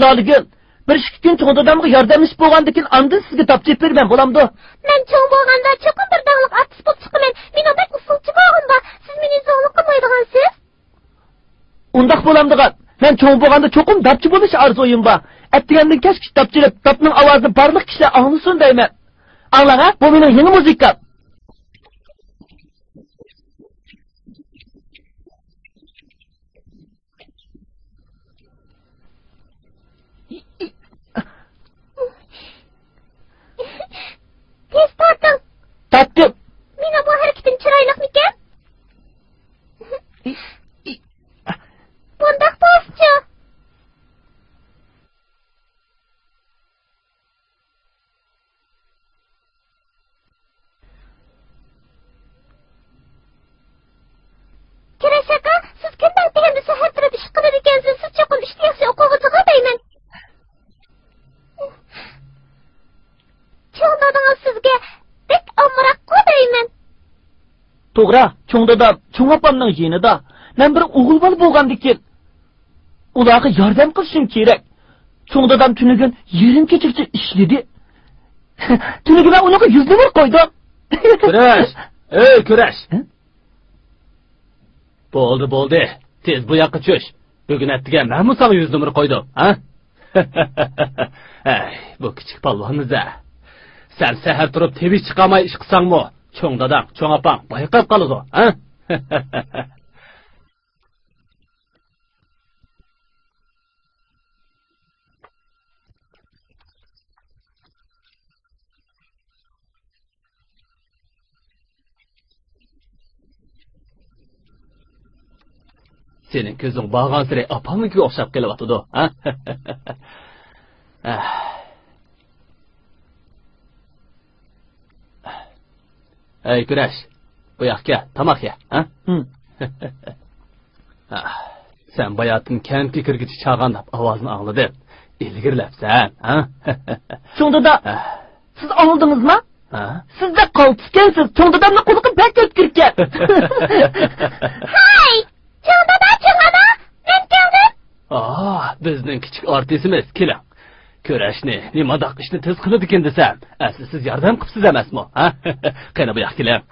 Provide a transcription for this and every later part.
Laligil, bir ikki kun cho'ng dadamga yordamlashib bo'lgandan keyin andin sizga topchib berman bo'lamdi. Men cho'ng bo'lganda cho'qim bir danglik artist bo'lib chiqaman. Men odam usulchi bo'lganda siz meni zo'rlik qilmaydigansiz. Undaq bo'lamdigan. Men cho'ng bo'lganda cho'qim dapchi bo'lish orzuyim bor. Atdigandan kechki dapchilib, dapning ovozini barliq kishilar anglasin deyman. Anglaga, bu mening yangi musiqam. Tez torting. Tortdim. Meni bu harakatim chiroyliqmikan? Bundaq bo'lsa. Kirashaka, siz kimdan teganda sahar turib ish qilar ekansiz? Siz cho'qim ishni yaxshi o'quvchiga deyman. Cho'ng dadam sizga bek omroq qo'ymayman. To'g'ri, cho'ng dadam, cho'ng opamning yonida men bir o'g'il bola bo'lgandan keyin ularga yordam qilishim kerak. Cho'ng dadam tunigun yerim kechikcha ishladi. Tunigun men ularga 100 numar qo'ydim. Kurash, Kurash. Bo'ldi. Tez bu yoqqa tush. Bugun attiga men sana 100 numar qo'ydim, ha? Ay, bu kichik polvonni-da. Sen sahar turib tevish chiqamay ish qilsangmi? Cho'ng dadam, cho'ng opam bayqab qoladi, ha? Senin ko'zing bağgan sire opamnikiga o'xshab kelyapti-da, ha? Ey Kurash, bu yoqqa tomoq ye, ha? Sen bayatın kentga kirgichi chaqanda ovozini anglading. Ilgirlabsan, ha? Cho'ng dada, siz angladingizmi? Sizda qoltishgansiz, cho'ng dadamning quliqi bak o'tkirgan. Hay! Cho'ng dada, men keldim. Bizning kichik artistimiz keling. Kurashni, nimadoq ishni tez qiladi ekan desam, asli siz yordam qilibsiz emasmi, ha? Qani bu yoqqa keling.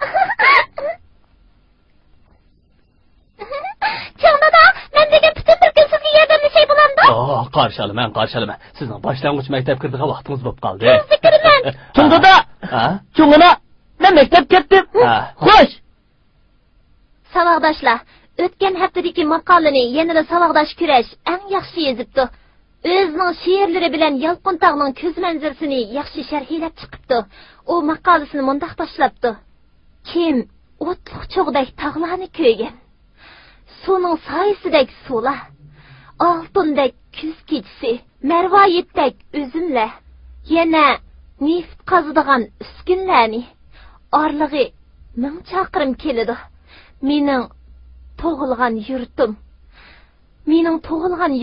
Cho'ng dada, men degan butun bir kun sizga yordamlashay bo'lamdi? Qarshi olaman. Sizning boshlang'ich maktab kirdigan vaqtingiz bo'lib qoldi. Kiraman. Cho'ng dada, cho'ng ona, men maktab ketdim. Xo'sh. Saboqdoshlar, o'tgan haftadagi maqolani yanada saboqdosh Kurash eng yaxshi yozibdi. O'zining she'rlari bilan Yalqontog'ning ko'z manzarasini yaxshi sharhlab chiqibdi. U maqolasini mundaq boshlabdi. Kim o'tliq cho'g'dak tog'larni ko'ygan, suvning soyisidek suvlar, oltindek kuz kechisi, marvoyitdek uzumlar, yana neft qazadigan uskunlarni, orlig'i 1000 chaqirim keladi. Mening tug'ilgan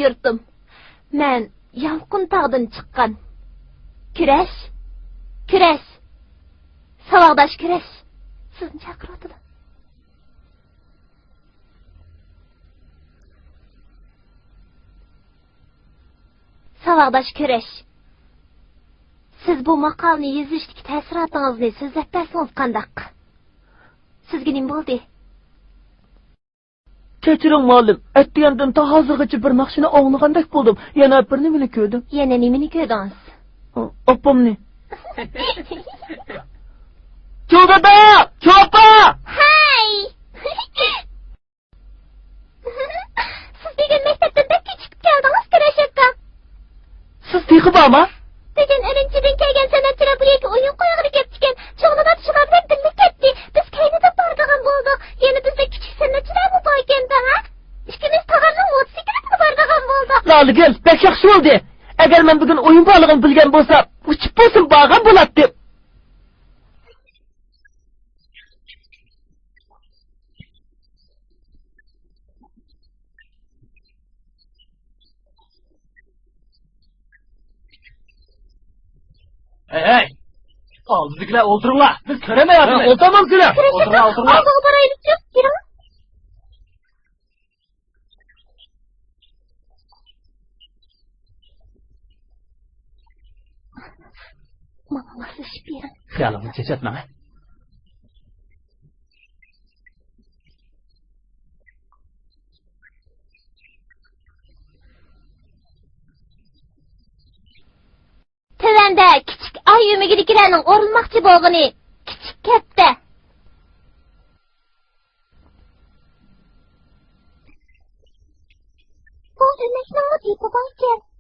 yurtim. Men Yalqontog'dan chiqqan. Kurash. Saboqdosh Kurash. Sizni chaqiryapti. Saboqdosh Kurash. Siz bu maqolani yozishdagi ta'sirotingizni so'zlab bersangiz qandaq? Sizga nima bo'ldi? Kechiring muallim, atdigandan ta hozirgacha bir naqshini o'nglagandak bo'ldim. Yana bir nimani ko'rdim. Yana nimani ko'rdingiz? Opamni. Cho'g'da! Cho'pa! Hay! Siz degan maktabdan bakka chiqib keldingiz, Kurash aka. Siz texi bormi? Degan Irinchidan kelgan san'atchilar bu yerga o'yin qo'yig'iga ketgan. Cho'g'da shular bilan birga ketdi. Biz kaynada bordigan bo'ldik. Yana bizda kichik san'atchilar bu bo'lganda, ha? Ikkimiz tog'amning mototsiklga bordigan bo'ldik. Laligil, bek yaxshi bo'ldi. Agar men bugun o'yin borlig'ini bilgan bo'lsam, uchib bo'lsin borgan bo'ladi. Hey! Oldinglar o'tiringlar. Biz ko'ramayapmiz. O'taman sizlar. O'tiringlar. Oldiga boraylik-chi. Kiring. Bana nasıl şüphem? Xiyalımı çeçetme. Tövende küçük ay ümigidikilerinin orulmakçı boğunu küçük kepte. Bu ümeknin o tipi bayken.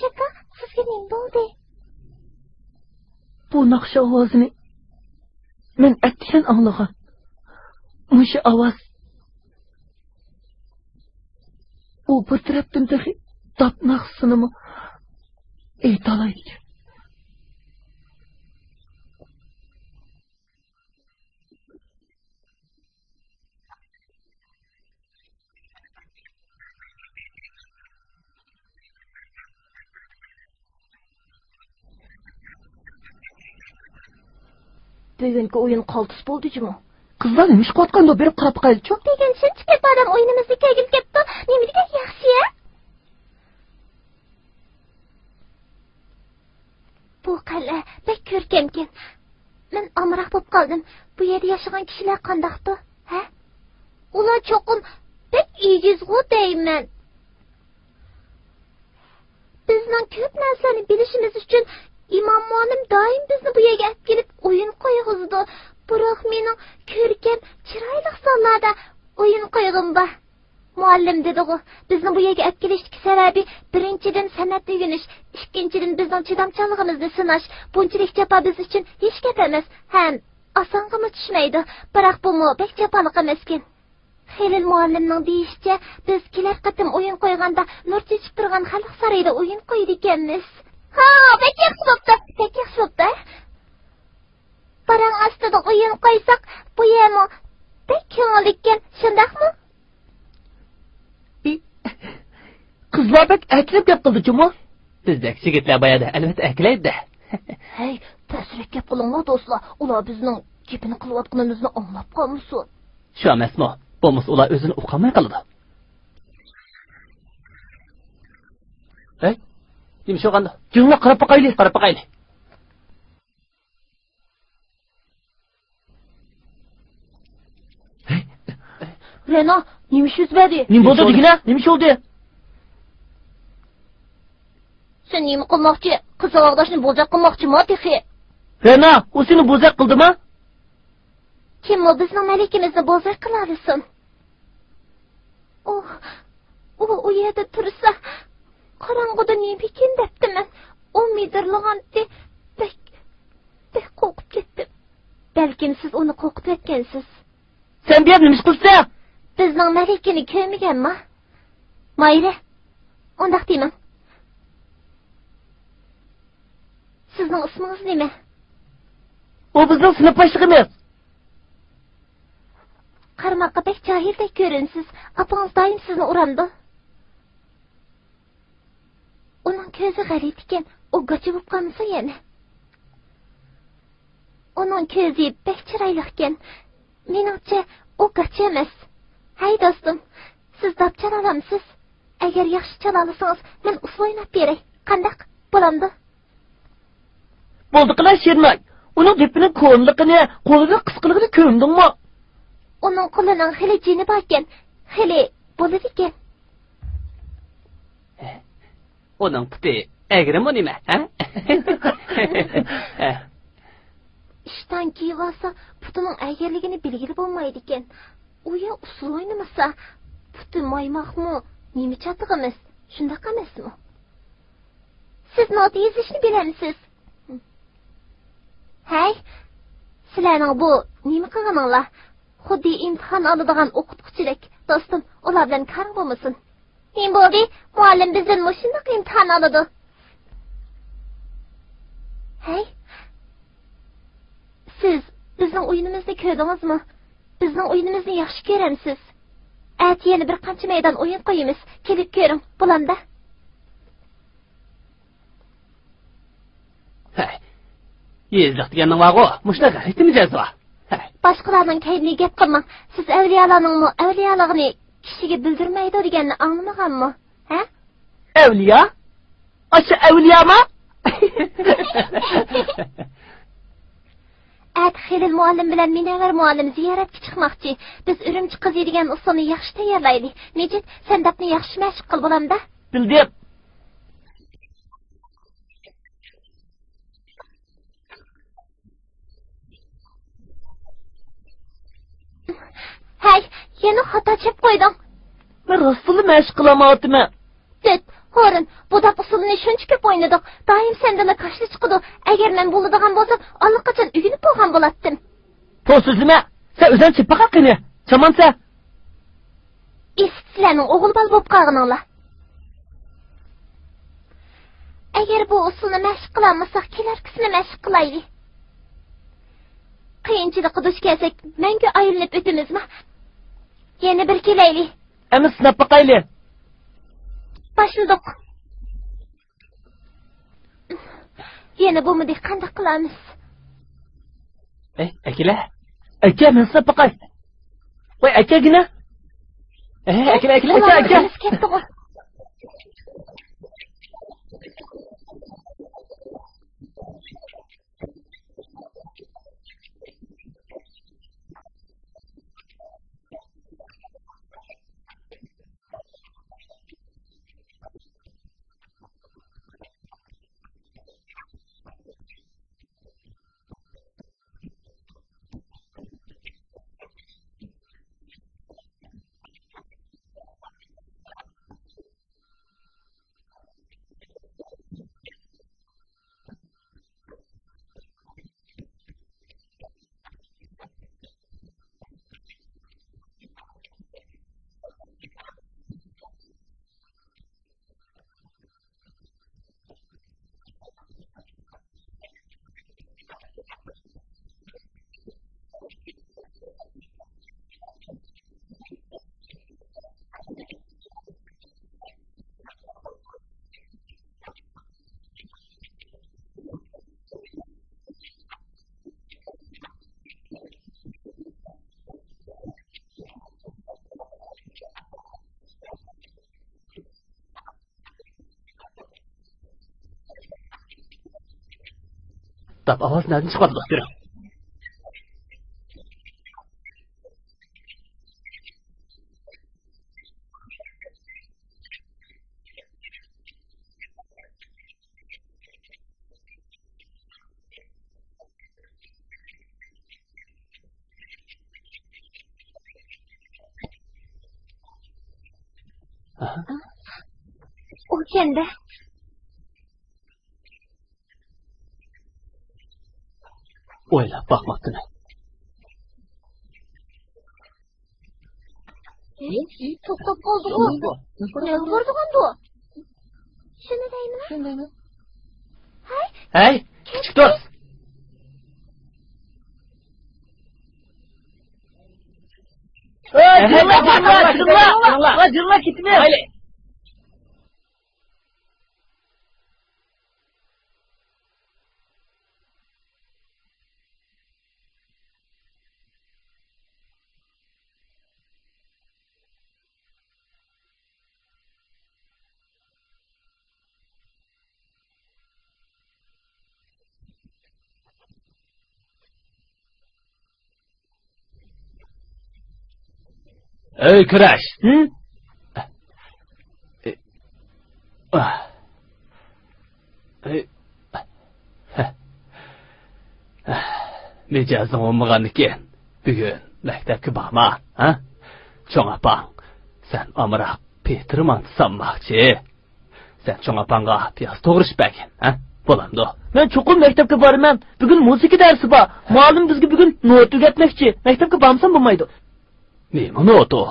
Şaka, sizge ne oldu? Bu nakşa ovozini men atyan anglagan. Musha ovoz u bir tarafdan dahi tapnaqsınımı aytalaydi. Bugünkü oyun qaltış boldu mu? Kızlar nemish qotqanda berib qarab qaydi. Çok degen sen çıkıp adam oyunumuzda kegil kepti. Nemi degen yaxshi ya? Bu qala bek ko'rkamken. Men amroq bo'lib qoldim. Bu yerda yashagan kishilar qandaqdi? Ha? Ular cho'qim bek ijizg'u deyman. Bizning ko'p narsani bilishimiz uchun İmam muallim doim bizni bu yerga olib kelib o'yin qo'yg'izdi. Biroq mening ko'rkam, chiroyli sonlarda o'yin qo'yg'im bor. Muallim dedi-ku, bizni bu yerga olib kelishdagi sababi birinchidan san'at o'rganish, ikkinchidan bizning chidamchanligimizni sinash. Bunchalik jafo biz uchun hech gap emas. Ham osong'imi tushmaydi. Biroq bu bek jafoliq emaskin. Xelil muallimning deyishicha, biz kelar qatim o'yin qo'yganda nur chechib turgan xalq saroyida o'yin qo'ydi ekanmiz. Ha, pek yaxshi bo'pti, pek yaxshi bo'pti. Parang ostida o'yin qo'ysak, bu yemo pek ko'ngillikan, shundaqmi? Qizlar bek aklab gap qildi-ku. Bizdek yigitlar boyada albatta aklaydi. Hey, tasrik gap qilinglar do'stlar. Ular bizning gapini qilayotganimizni anglab qolmasin. Shu emasmi? Bo'lmasa ular o'zini uqamay qoladi. Hey, nima shu qanda? Jingla qarab baqayli. Reno, nima shu zbadi? Nima bo'ldi degina? Nima shu oldi? Sen nima qilmoqchi? Qizaloqdashni bo'zaq qilmoqchimi, texi? Reno, u seni bo'zaq qildimi? Kim o bizning malikimizni bo'zaq qiladisin? U yerda tursa, qorong'uda nima ekan debdiman. Umidirlig'anti bek qo'rqib ketdim. Balkim siz uni qo'rqib etgansiz. Sen bu yerda nima qilsan? Bizning malikini ko'rmaganmi? Mayli. Undaq deyman. Sizning ismingiz nima? O bizning sinfdoshligimiz. Qarmoqqa bek johildek ko'rinsiz. Apangiz doim sizni urandi. Uning ko'zi g'arib ekan, u gochi bo'lib qolmasa yana. Uning ko'zi bek chiroyli ekan. Meningcha u gochi emas. Hay do'stim, siz dab chala olamsiz? Agar yaxshi chala olsangiz, men usul o'ynab beray. Qandaq bo'lamdi? Bo'ldi qilar Shermak. Uning depini ko'nliqini, qo'lini qisqiligini ko'ndingmi? Uning qo'lining xili jini bor ekan. Xili bo'ladi ekan. Uning puti agrimi nima, ha? ishdan kiyib olsa putining agarligini bilgili bo'lmaydi ekan. U ya usul o'ynamasa puti maymoqmi, nima chatig'imiz, shundoq emasmi? Siz not yozishni bilamsiz? Hay, sizlarning bu nima qilganinglar? Xuddi imtihon oladigan o'qituvchilik, do'stim, ular bilan karing bo'lmasin. Men bo'ldi, muallim bizdan shunday imtihon oladi. Hey, siz bizning o'yinimizni ko'rdingizmi? Bizning o'yinimizni yaxshi ko'ramsiz. At yana bir qancha maydon o'yin qo'yamiz. Kelib ko'ring, bo'landa. Hey. Yezliq deganing bor-ku, mushunaqa aytmaysiz va. Boshqalarning kayfini gap qilmang. Siz avliyolarning avliyoligini kishiga bildirmaydi deganni anglamaganmi? Ha? Avliyo? Acha avliyoma? At Xilil muallim bilan Minavar muallim ziyoratga chiqmoqchi. Biz Urumchi qizi degan usulni yaxshi tayyorlaylik. Nejit, sen dapni yaxshi mashq qil bo'lamda? Bildim. Hay, yana xato chep qo'yding. Men rostini mashq qilamoqman. Tet, Horin, bu dap usulini shuncha ko'p o'ynadik. Doim sendan qashli chiqadi. Agar men bo'ladigan bo'lsam, allaqachon uyg'onib bo'lgan bo'lardim. To'sizma. Sen o'zing chipaqa qini. Chamonsa. Sizlarning o'g'il bola bo'lib qolganinglar. Agar bu usulni mashq qilamasak, kelarkisini mashq qilaylik. Qiyinchilikqa duch kelsak, mangu aylanib o'tamizmi? Yana bir kelaylik. Ama sinab baqayli. Başladık. Yana bo'lmadi, qanday qilamiz? Akila. Aka, men sinab baqay. Voy, akagina. Akila, aka. Dap ovoz nereden çıkmadı doktor? O kendi. O'ylab bakmaktın. To'xtab qoldi bu. Nima bo'lgan bu? Shuni deymi? Hey, kichik do'st. Jirla ketme. Hayli. Ey Kurash. mijozing olmagan ekan. Bugun maktabga borma, ha? Cho'ng opang, sen amroq Peterman sanmoqchi. Sen cho'ng opangga piyoz to'g'rish bagin, ha? Bo'lamdi. Men cho'qim maktabga boraman. Bugun musiqa darsi bor. Muallim bizga bugun not o'rgatmoqchi. Maktabga borsam bo'lmaydi. Nima notu?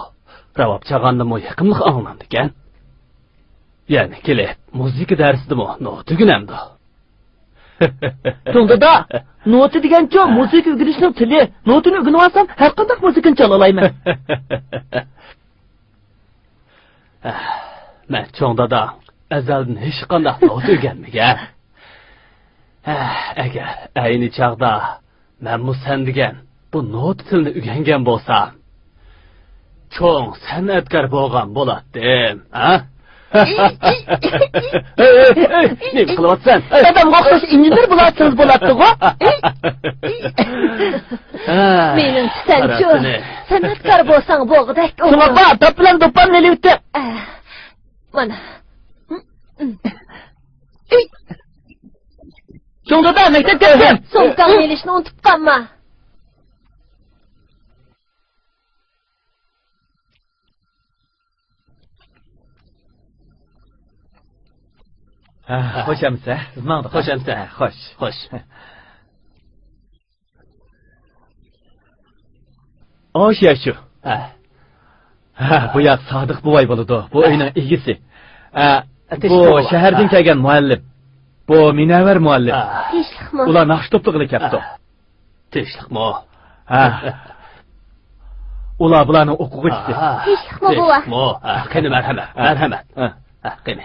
Ravab chag'andimi yaqinlik anglandi ekan. Yani kelib, musiqa darsidimi not o'rganamdi. To'g'rida, noti degancha musiqa o'rganishning tili. Notini o'rganib olsam, har qanday musiqani chala olaman. Men cho'ngdada azaldan hech qanday not o'rganmagan. Agar ayni chaqda men sen degan bu not tilini o'rgangan bo'lsam, cho'ng san'atkor bo'lgan bo'lardim, ha? Nima qilyapsan? Dadam o'xshash injener bo'lashingiz bo'ladi-ku. Mening senchu san'atkor bo'lsang bo'g'dak. Shunga bor, to'plan do'ppan nelibdi. Mana. Cho'ngda maktabga keldim. So'mkani elishni unutib qolma. Xo'shamsa, sizmangda Xo'shamsa, xo'sh. xo'sh. Osh yashu. Bu yoq Sodiq buvay bo'ladi. Bu uyning egisi. Bu shahardan kelgan muallim. Bu Minavar muallim. Tinchlikmi? Ular naqsh to'pliqni kelibdi. Tinchlikmi? Ular bularning o'quvchisi. Tinchlikmi buva? Qani marhamat, marhamat. Qani.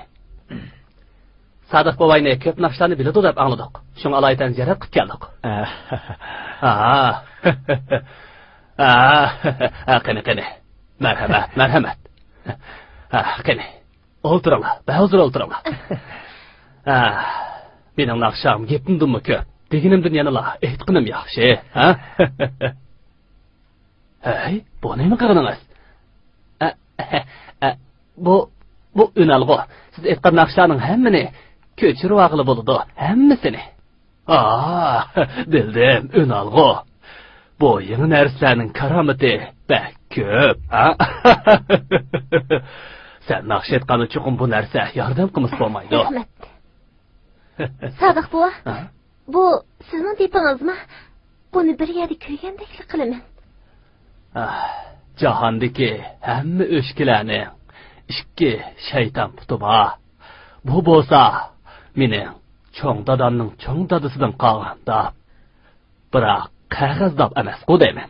Sodiq buvayni ko'p naqshlarni biladi deb angladik. Shunga alaydan ziyorat qilib keldik. Qani. Marhamat, marhamat. Qani. O'ltiringlar, hozir o'ltiringlar. Mening naqsham gepimdimi ko'p. Deganimdan yana aytqinim yaxshi, ha? Hey, bu nima qilganingiz? Bu unalg'u. Siz aytgan naqshlarning hammani ko'chirib olg'ili bo'ladi, hammasini. Bildim, unalg'u. Bu yangi narsalarning karomati bak ko'p, ha? Sen naqsh aytgan uchun bu narsa yordam qilmas bo'lmaydi. Rahmat. Sodiq buva, bu sizning depingizmi? Buni bir yerda ko'rgandek qilaman. Jahondagi hamma o'shkilarni ikki shayton puti bor. Bu bo'lsa, mening cho'ng dadamning cho'ng dadasidan qolgan deb. Biroq qog'oz deb emas-ku deyman.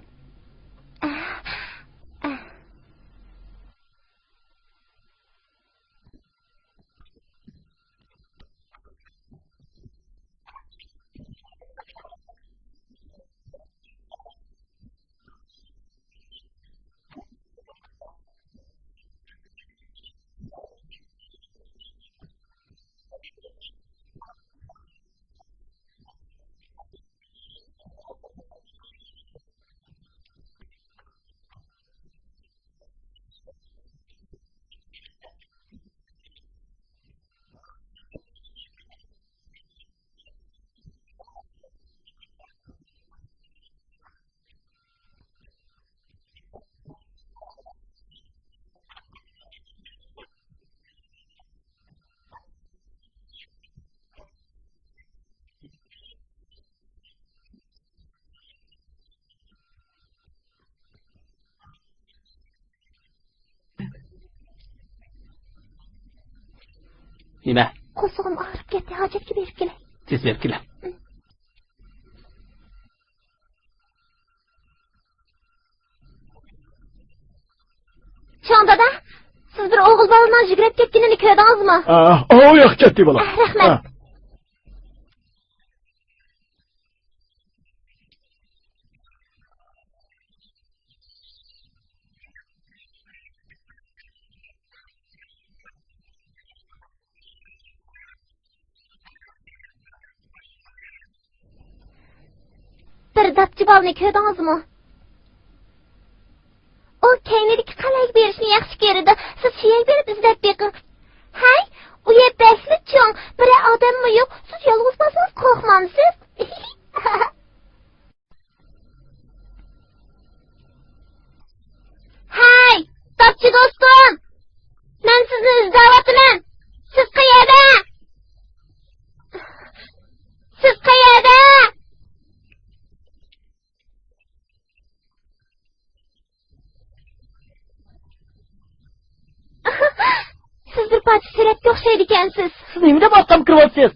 Nima? Qo'sog'im og'rib ketdi, hojatga berib kelay. Tez berib kelay. Cho'ng dada, siz bir o'g'il bolaning jigrab ketganini ko'rdingizmi? O yoq ketdi bola. Rahmat. Bir dapchi bolni ko'rdingizmi? O keynidagi qalay berishni yaxshi ko'radi. Siz suyak berib izlab beqing. Hay, u yer basli cho'ng. Bir odammi yo'q? Siz yolg'iz bo'lsangiz qo'rqmamsiz? Yabancı suratga o'xshaydi ekansiz. Siz nima deb orqam kiryapsiz?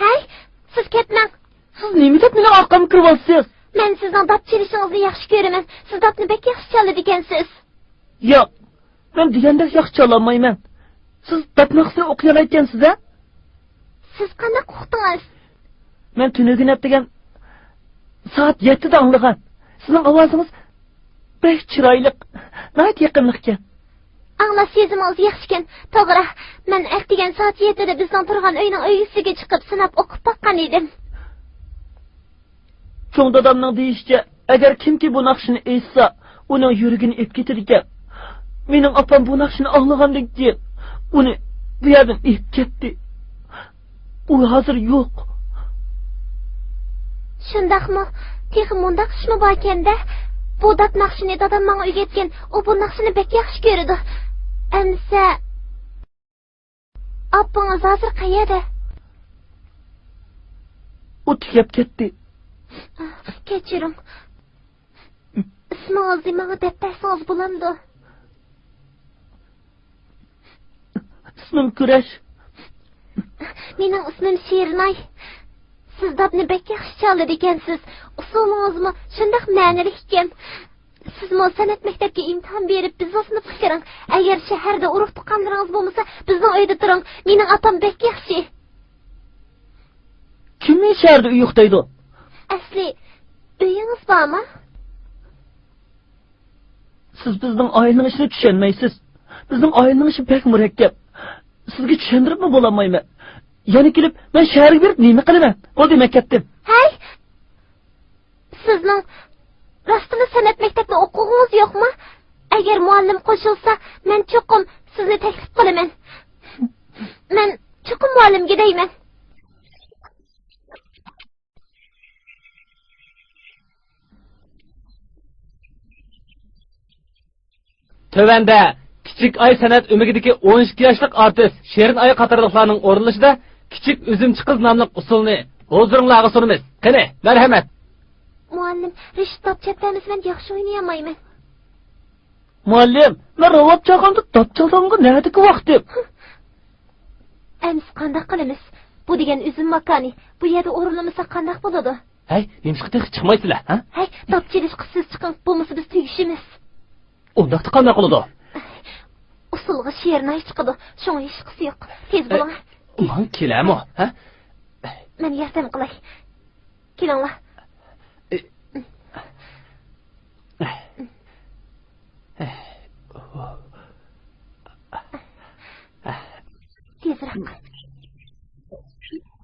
Hay, siz ketmang. Siz nima deb meni orqam kiryapsiz? Men sizning dap chelishingizni yaxshi ko'raman. Siz dapni bek yaxshi chaladi ekansiz. Yo'q. Men degandek yaxshi chalolmayman. Siz dapnaqsi o'qiyalayotgansiz a? Siz qanday uqdingiz? Men tunugin degan soat 7 da anglagan. Sizning ovozingiz bek chiroyli, nayt yaqinlik ekan. Anglash sezimingiz yaxshi ekan. To'g'ri, men ertagan soat 7 da bizning turgan uyning uyisiga chiqib sinab o'qib boqqan edim. Cho'ng dadamning deyishicha, agar kimki bu naqshini eshitsa, uning yuragini ep ketar ekan. Mening opam bu naqshini anglagandan keyin uni bu yerdan ep ketdi. U hozir yo'q. Shundaqmi? Texim mundaq ishmi bor ekanda? Bu dap naqshini dadam menga o'rgatgan. U bu naqshini bek yaxshi ko'rdi. Amsa opangiz hozir qayerda? U tugab ketdi. Kechiring. Ismingizni menga deb bersangiz bo'lamdi? Ismim Kurash. Mening ismim Shernay. Siz dapni bek yaxshi chaladi ekansiz. Usulingizmi shundoq ma'nili ekan. Siz mo san'at maktabiga imtihon berib biznesni fikiring. Agar shaharda urug' tuqqanlaringiz bo'lmasa, bizning uyda turing. Mening otam bek yaxshi. Kimning shaharda uy yo'qdaydi? Asli uyingiz bormi? Siz bizning oilaning ishini tushunmaysiz. Bizning oilaning ishi bek murakkab. Sizga tushuntirib bo'lamayman. Yana kelib, men shaharga berib nima qilaman? O demak ketdim. Hay! Sizning rostini san'at maktabida o'qishingiz yo'qmi? Agar muallim qo'shilsa, men cho'qim sizni taklif qilaman. Men cho'qim muallimga deyman. Tövende Kichik Ay san'at umigidagi 12 yoshlik artist Sherin Ay qatorliqlarning o'rinlashida Kichik Üzümchi qiz nomli usulni huzuringizga sunamiz. Qani, marhamat. Muallim, Rishit topchaplarimiz men yaxshi o'ynayolmayman. Muallim, men robot chaqanda top chalsamga nədiki vaqtim? Ems qanday qilamiz? Bu degan üzüm makoni. Bu yerda o'rinlamasa qanday bo'ladi? Hey, nimishqida chiqmaysizlar, ha? Hey, topchilish qisiz chiqing, bo'lmasa biz tegishimiz. Undaqda qanday qiladi? Usulga Shernay chiqadi. Shunga hech qisi yo'q. Tez bo'ling. Man kelamo, ha? Men yordam qilay. Kelinglar. Tezroq.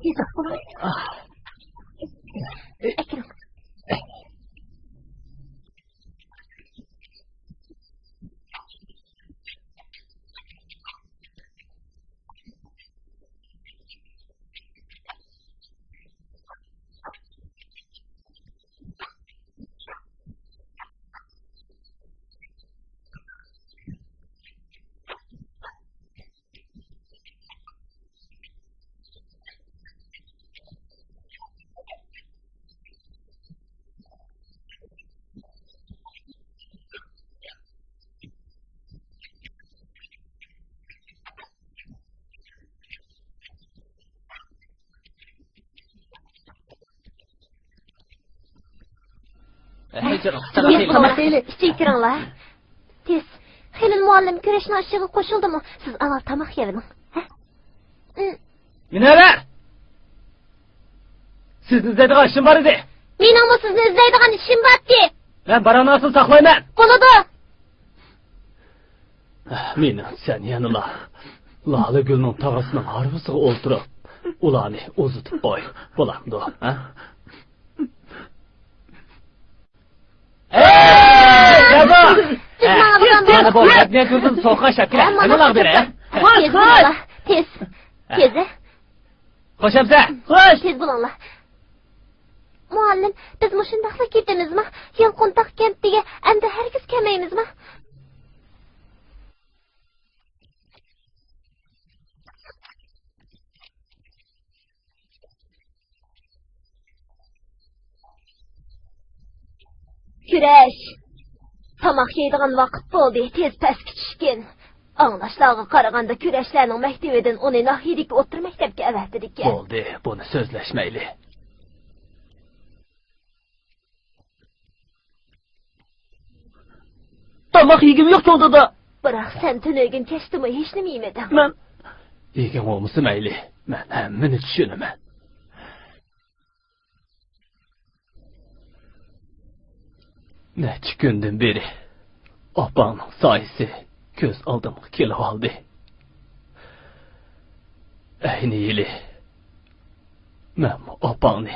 Tezroq bo'ling. Akram. Kiringlar. Tez. Xelin muallim kurashni oshiga qo'shildimi? Siz avval tomoq yeding. Minara! Sizni izlaydigan ishim bor edi. Meningmi sizni izlaydigan ishim borki? Men baronasin saqlayman. Bo'ladi. Meni sen yanıla. Lale gülning tog'asining harvisiga o'ltirib, ularni o'zitib qo'y. Bo'lamdi, ha? Bravo! Mana bu ne gördün soğuğa şakira. Hemen al beni. Tez. Tez. Hoşam sen. Xo'sh, Tez bo'linglar. Muallim, biz mushundaqla ketamizmi? Yolqintoq kempiga endi hargiz kelmaymizmi? Kurash. Tamaq yeydigan vaqt bo'ldi, tez pastga tushgan. Anglashlarga qaraganda kurashlarning maktabidan uni nahiyadagi o'tir maktabga avatdik. Bo'ldi, buni so'zlashmayli. Tamaq yegim yo'q cho'g'dada. Biroq sen tunugin kesdimi hech nima yemeding. Men Yegan olmasa mayli. Men hammani tushunaman. Necha kundan beri opamning soyisi ko'z oldimga kelib oldi. Ayni yili men opamni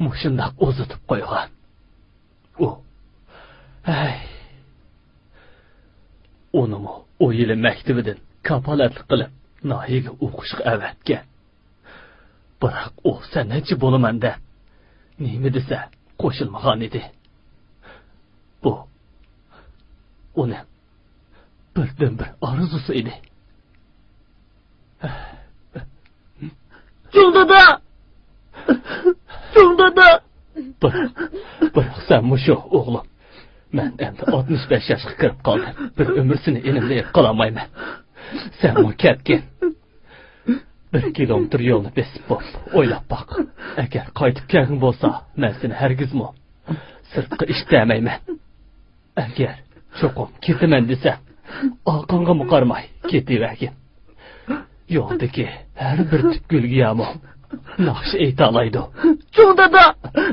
mushundaq o'zitib qo'ygan. Onimi o yili maktabidan kapolatlik qilib nahiyaga o'qishga avatgan. Biroq u sanatchi bo'laman deb nima desa qo'shilmagan edi. Bu uni birdan bir orzusi edi. cho'g'dada. Biroq sen mushu o'g'lim. Men endi 65 yoshga kirib qoldim. Bir umrsini elimda qolamayman. Sen mu ketgin. 1 kilometr yo'lni besib bo'p, o'ylab boq. Agar qaytib kelgin bo'lsa, men seni hargizmi sirtqa ishtamayman. Agar cho'qim ketaman desa, orqangga qarmay ketavergin. Yo'ldagi har bir tupgulga ham naqsh ayta oladi. Cho'g'dada,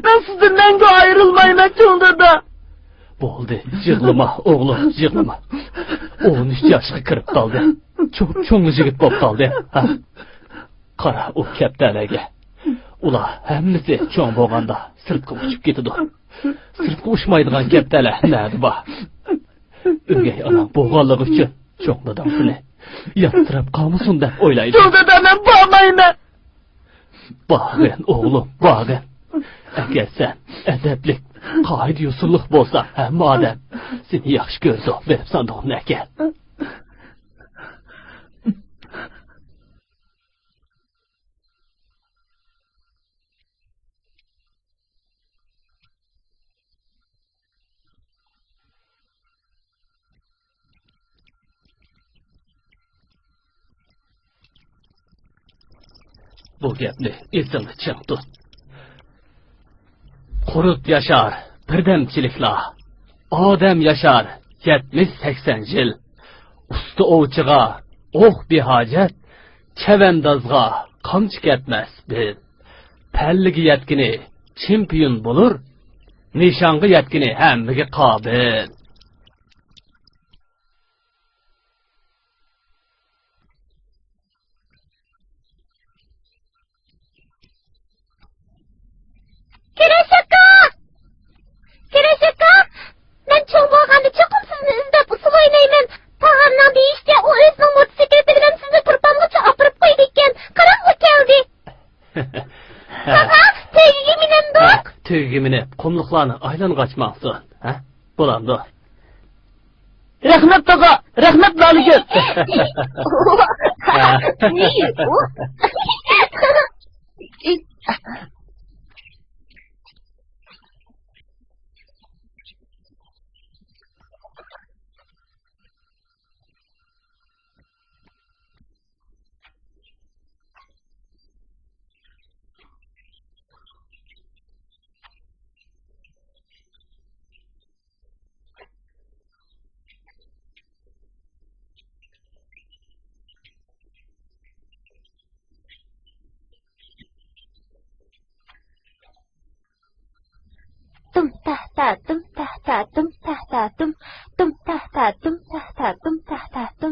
men sizdan nanga ayrilmayman cho'g'dada. Bo'ldi, yig'lama o'g'lim, yig'lama. 13 yoshga kirib qoldi. Cho'ng yigit bo'lib qoldi. Qara u kaptalaga. Ular hammasi cho'ng bo'lganda sirtqa uchib ketadi. Sirtqa ushmaydigan kaptala nadi bor? O'gay onam bo'lganligi uchun cho'ng dadamsini yattirib qolmasin deb o'ylaydi. Cho'g'dada men bormayman. Bag'in o'g'lim, bag'in. Agar sen adablik, qoida usullik bo'lsa, hamma odam seni yaxshi ko'rdi, berib sandoqni aka. Bu gapni esingda chiq tut. Qurut yashar birdamchiliklar. Odam yashar 70-80 yil. Usti ovchiga o'q behojat, chavandozga qamchi ketmas bil. Palliga yetgini chempion bo'lur, nishonga yetgini hammaga qobil. Kirashaka! Men cho'ng bo'lganda cho'qim sizni izlab usul o'ynayman. Tag'amdan deyishga u o'zining mototsikleti bilan sizni turpamgacha opirib qo'ydi ekan. Qarang'i keldi. Tegiga minamdoq. Tegiga minib, qumliqlarni aylanqachmoqsan, ha? Bo'lamdi. Rahmat tog'a, rahmat Loligul.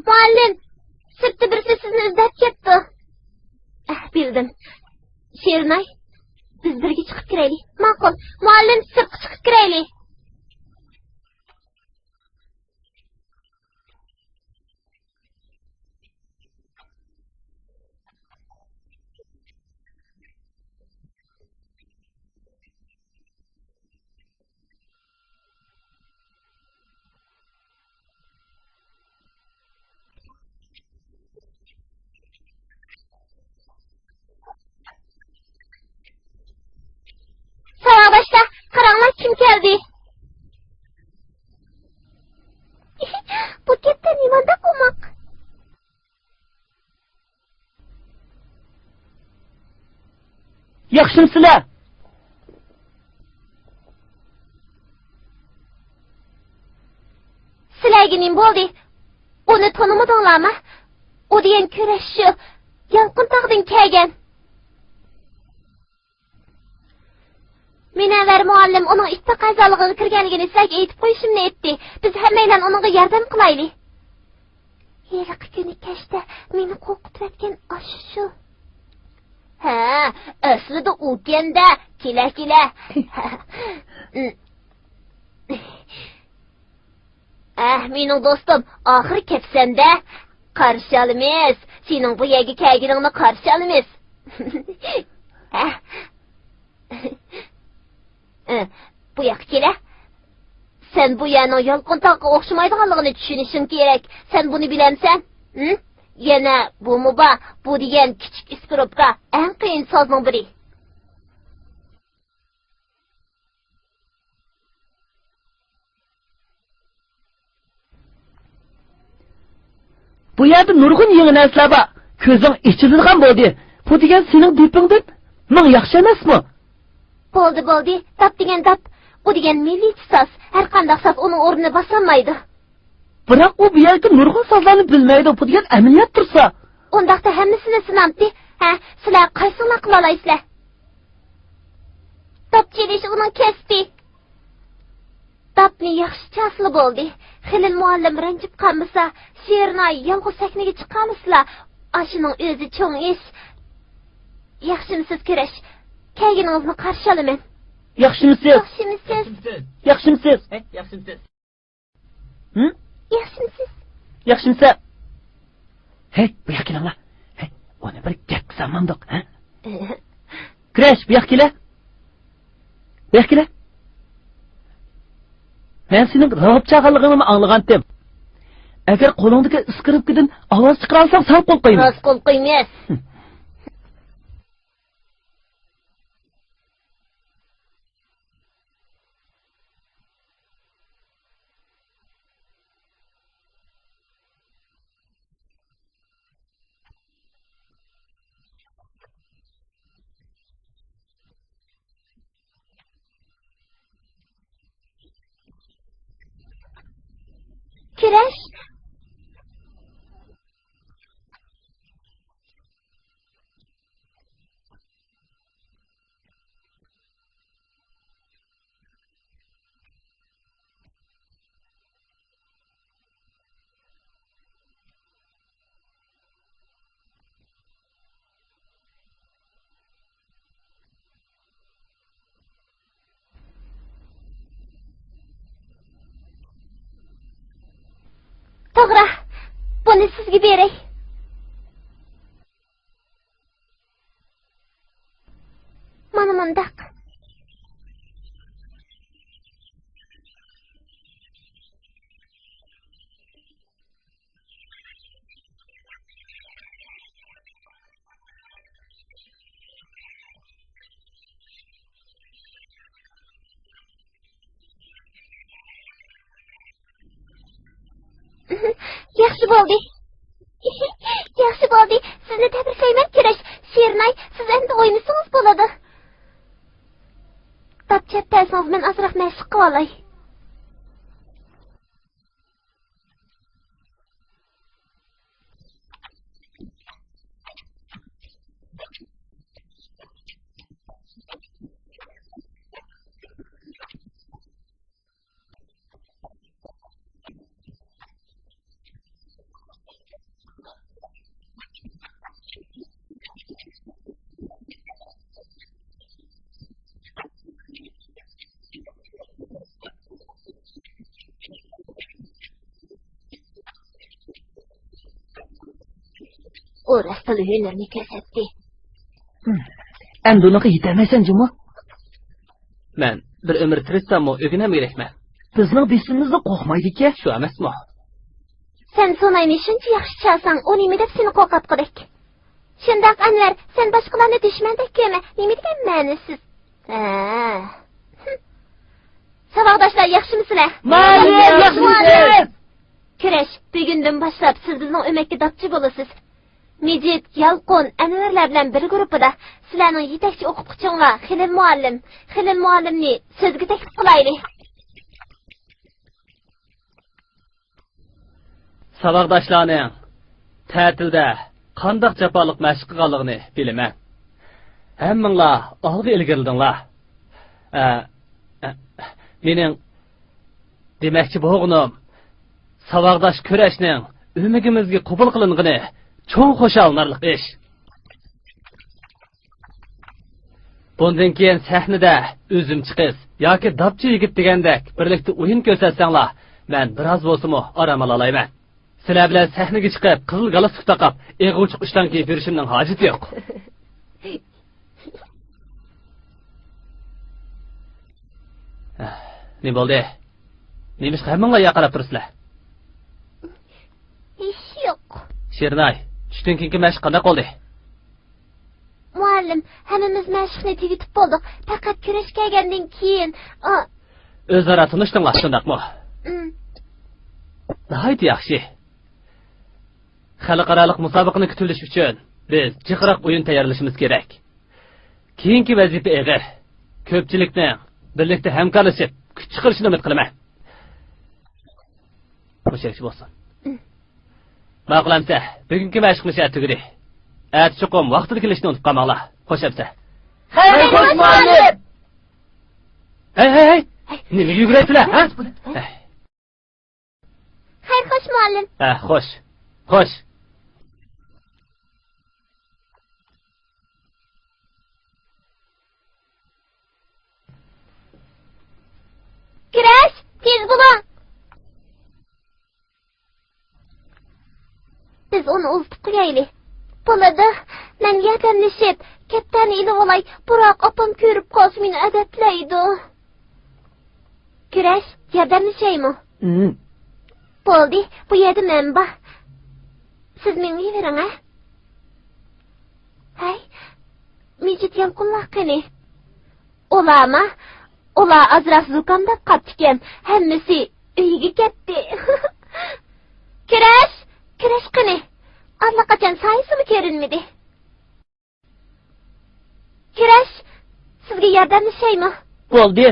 Muallim, sirtda birisi sizni izlab ketdi. Bildim. Shernay, biz birga chiqib kiraylik. Ma'qul. Muallim, sirtga chiqib kiraylik. Savoqdoshlar, qaranglar kim keldi? Yaxshimsizlar? Sizlarga nim bo'ldi? Uni tanimadinglarmi? O degan kurashchi Yalqintog'dan kelgan. Minanvar muallim uning itta qazolig'iga kirganligini sizlarga aytib qo'yishimni aytdi. Biz hammaylar uningga yordam qilaylik. Yeliq kuni kashda meni qo'rqitayotgan shu. Ha, aslida u kenda, kela. Mening do'stim, oxir kepsanda qarshi olamiz. Sening bu yerga kelganingni qarshi olamiz. Bu yoqqa kela. Sen bu yerning Yalqintog'ga o'xshamaydiganligini tushunishing kerak. Sen buni bilamsan? Yana bu muba, bu degan kichik iskropka eng qiyin sozning biri. Bu yerda nurg'un yangi narsalar bor. Ko'zing ichiladigan bo'ldi. Bu degan sening depingdan ming yaxshi emasmi? Bo'ldi. Tap degan tap. U degan milliy so'z. Har qanday so'z uning o'rnini bosolmaydi. Biroq u bu yerga nurg'un so'zlarni bilmaydi. Bu degan amaliyot tursa. Undaqda hammasini sinamdi. Sizlar qaysini qila olasizlar? Tap chelish uning kasbi. Tapni yaxshi chasli bo'ldi. Xilil muallim ranjib qolmasa, she'rni yolg'iz sahnaga chiqamizlar. Ashining o'zi cho'ng ish. Yaxshimisiz kurash. Kelganingizni qarshi olaman. Yaxshimisiz? Yaxshimisiz. Yaxshimisiz? Hey, bu yoqqa kelinglar. Hey, ona bir gap qilsamandoq, ha? Kurash, bu yoqqa kela. Bu yoqqa kela. Men sening ravob chaqirlig'ingni anglagandim. Agar qo'lingdagi iskripkidan ovoz chiqara olsang, sal qo'l qo'yma. Rost qo'l qo'ymas. Kurash. To'g'ri. Buni sizga beray. Mana mundaq. Yaxshi bo'ldi. Yaxshi bo'ldi. Sizni tabriklayman kurash. She'rnay, siz endi o'ynasangiz bo'ladi. Tap chaptasangiz men azroq mashq qilib olay. O rastali hünlerini kesetti. Endi unaqa yetolmaysan, Jumo. Men bir umr tirishsammi, o'ginam kerakmi? Bizning bisimizni qo'rqmaydi-ki. Shu emasmi? Sen sonayni shuncha yaxshi chalsang, u nima deb seni qo'rqatqidik? Shundoq Anvar, sen boshqalarni dushmandek ko'rma. Nima degan ma'nisiz? Saboqdoshlar, yaxshimisizlar? Yaxshimisiz? Kurash, bugundan boshlab siz bizning o'makka dopchi bo'lasiz. Mecid, Yalqın, Anvarlar bilan bir guruhida sizlarning yetakchi o'qituvchingga Xilil muallimni so'zga taklif qilaylik. Saboqdoshlarning ta'tilda qandoq jafoliq mashq qilganligini bilaman. Hammanglar olg'a ilgirildinglar. Mening demakchi bo'lganim saboqdosh kurashning umigimizga qabul qilingani cho'ng xo'shalnarlik ish. Bundan keyin sahnada o'zim chiqiz yoki dabchi yigit degandek birlikda o'yin ko'rsatsanglar, men biroz bo'lsa-mu orom olayman. Sizlar bilan sahnaga chiqib, qizil galstuk taqib, eg'uvchi qushdan kiyib yurishimning hojati yo'q. Ne bo'ldi? Nemish hammanglar yaqarab turibsizlar? Ish yo'q. Shernay, tushdan keyingi mashq qanday qoldi? Muallim, hammamiz mashqni tugatib bo'ldik. Faqat kurash kelgandan keyin o'zaro tanishdinglar, shundaqmi? Nihoyat yaxshi. Xalqaro musobaqani kutilish uchun biz jiqroq o'yin tayyorlashimiz kerak. Keyingi vazifa eg'ir. Ko'pchilikning birlikda hamkorlashib kuch chiqarishini umid qilaman. Qo'shakchi bo'lsin. Ma'qulamsa, bugungi mashqimiz tugadi. At chuqum vaqtida kelishni unutib qolmanglar. Qo'shabsa. Xayr, xo'sh muallim. Hey. Nima yuguraysizlar, ha? Xayr, xo'sh muallim. Xo'sh. Kurash, tez bo'ling. Biz uni uzib qo'yaylik. Bo'ladi. Men yaqinlashib, kattani ilib olay. Biroq opam ko'rib qolsa meni adablaydi. Kurash, yordamlashaymi? Bo'ldi, bu yerda men bor. Siz menga bering, ha? Hay, Mecid Yalqinlar qani? Ular azroq zukamdab qatgan. Hammasi uyiga ketdi. Kurash qani? Allaqachon sayisimi ko'rinmadi. Kurash, sizga yordamlashaymi? Bo'ldi.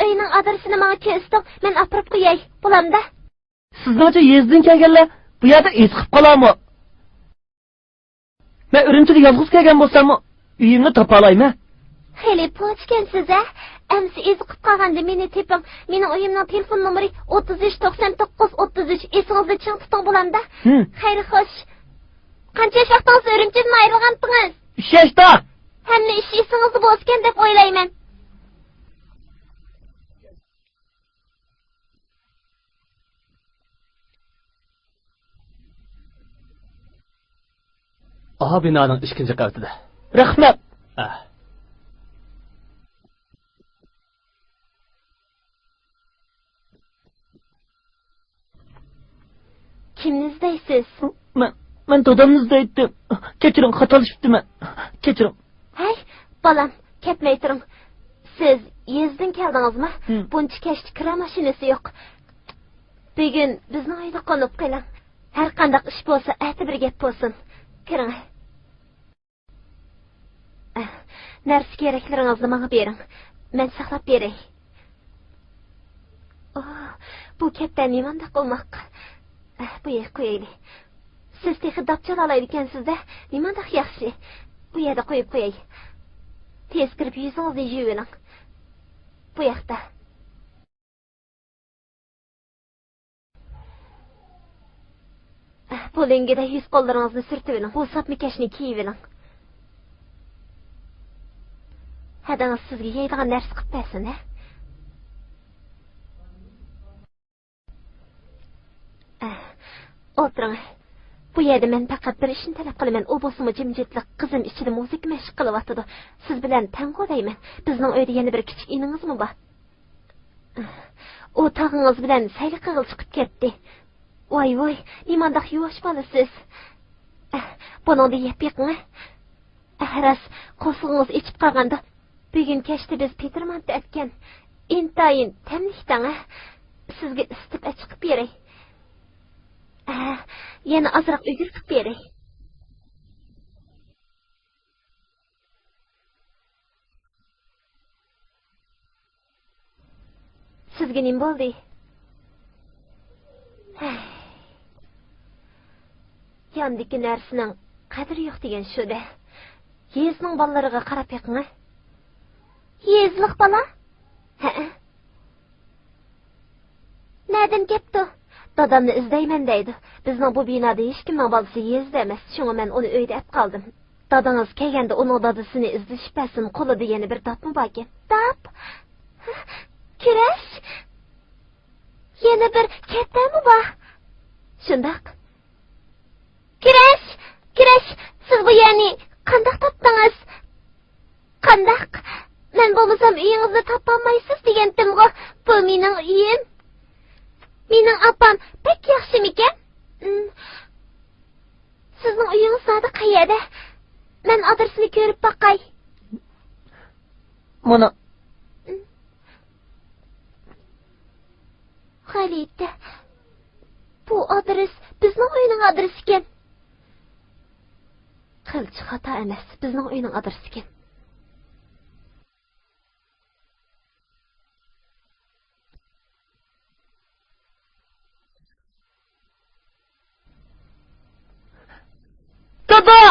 Uyning adresini menga ko'rsating, men olib qo'yay. Bo'lamda. Sizlarcha yezdan kelganlar bu yerda esqib qolarmi? Men Urumchida yolg'iz kelgan bo'lsam, uyimni topa olayman. Xeli pochkansiz, a? Amsi ezqib qolganda meni teping. Mening uyimning telefon nomeri 339933. Esingizda ching tuting bo'lamda. Xayr, xo'sh. Qancha vaqtingiz Urumchidan ayrilgandingiz? 3 yoshda. Hamma ish esingizda bo'lgan deb o'ylayman. Aha binoning 2-qavatida. Rahmat. Kimni izlaysiz? Men dadamni izlaydim. Kechiring, xatolashibdiman. Kechiring. Hay, bolam, ketmay turing. Siz yezdan keldingizmi? Buncha kechda kira mashinasi yo'q. Bugun bizning uyda qolib qoling. Har qanday ish bo'lsa, aytib bir gap bo'lsin. Kiring. Narsa keraklaringizni menga bering. Men saqlab beray. Bu katta nimanda qolmoq. Bu yerga qo'yaylik. Siz texi dapchal olaydikansiz-da, nimanda yaxshi. Bu yerda qo'yib qo'yay. Tez kirib yuzingizni yuvib oling. Bu yoqda. Qo'lingizda yuz qo'llaringizni surtib oling. Bu sapmikashni kiyib oling. Hadangiz sizga yeydigan narsa qilib bersin-da. O'tiring. Bu yerda men faqat bir ishni talab qilaman. U bo'lsa jimjitlik, qizim ichida musiqa mashq qilyapti. Siz bilan tango'dayman. Bizning uyda yana bir kichik iningizmi bor? U tog'ingiz bilan sayli qig'il chiqib ketdi. Voy, nimandaq yuvosh bolasiz. Buningda yeb yiqing. Ras, qo'shingiz ichib qolganda, bugun kechda biz Petermantda aytgan intayin tamlikdan sizga isitib chiqib beray. Yana azroq o'girtib beray. Sizga nim bo'ldi? Yandiki narsining qadri yo'q degan shu-da. Yezning bolalariga qarab yiqing. Yezliq bola? Ha. Nereden kepti? Dadamni izlayman deydi. Bizning bu binoda hech kimning bolasi yezda emas. Shunga men uni uyda ep qoldim. Dadangiz kelganda uning dadasini izlashpasin, qo'lida yana bir dopmi bor ekan. Dop. Kurash. Yana bir kattami bor? Shundoq. Kurash, siz bu yerni qandoq topdingiz? Qandoq? Men bo'lmasam uyingizni topolmaysiz degandim-ku. Bu mening uyim. Mening opam pek yaxshimikan? Sizning uyingiz nerede qayerda? Men adresini ko'rib boqay. Mana Xalita. Bu adres bizning uyning adresi ekan. Qilchi xato emas, bizning uyning adresi ekan. Dada!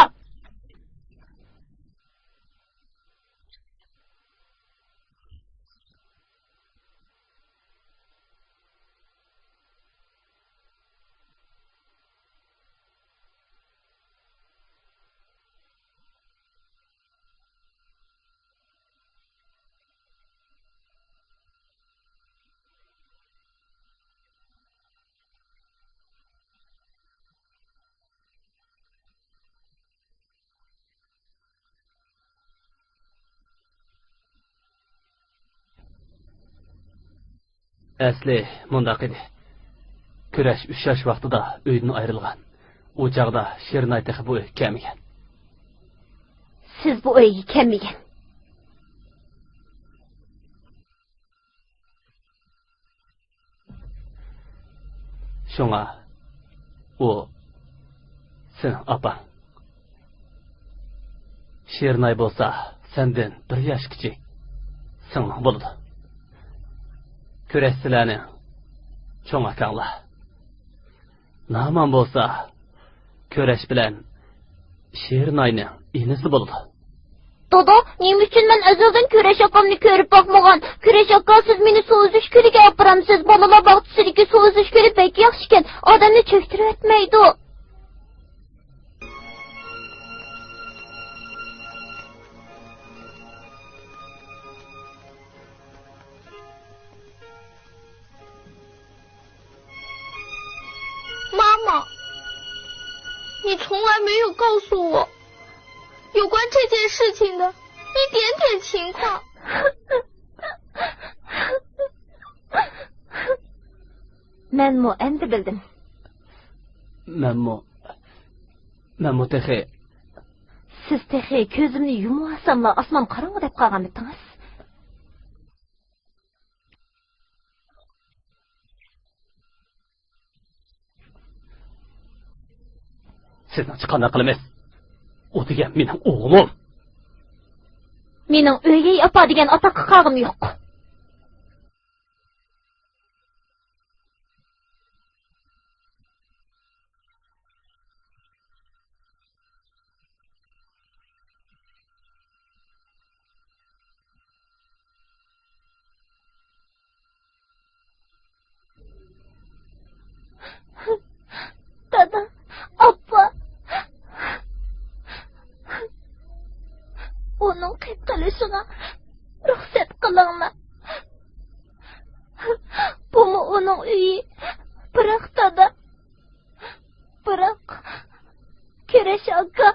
Asli mundaq edi. Kurash 3 yosh vaqtida uydan ayrilgan. U chaqda Shernay texi bu kelmagan. Siz bu uyga kelmagan. Shunga u sen opang. Shernay bo'lsa, senden 1 yosh kichik. Singling bo'ladi. Kurash sizlarning cho'ng akanglar. Naman bo'lsa, Kurash bilan Shernayning inisi bo'ladi. Dada, nima uchun men azaldan Kurash akamni ko'rib boqmagan? Kurash aka, siz meni suv uzish ko'liga olib boramsiz. Bolalar bog'chasidagi suv uzish ko'li pek yaxshi ekan. Odamni cho'ktirib o'tmaydi.你从来没有告诉我有关这件事情的一点点情况。Menmu endi bildim. Menmu texi. Siz texi ko'zimni yumuvasamla osmon qorong'i deb qolgan edingiz. Sizni chiqanday qilamiz. O degan mening o'g'lim. Mening o'g'ay opa degan ota qog'im yo'q. Dada, oppa. Onun qilishini ruxsat qilinglar. Bu mu onun uyi? Biroq dada. Biroq Kurash aka.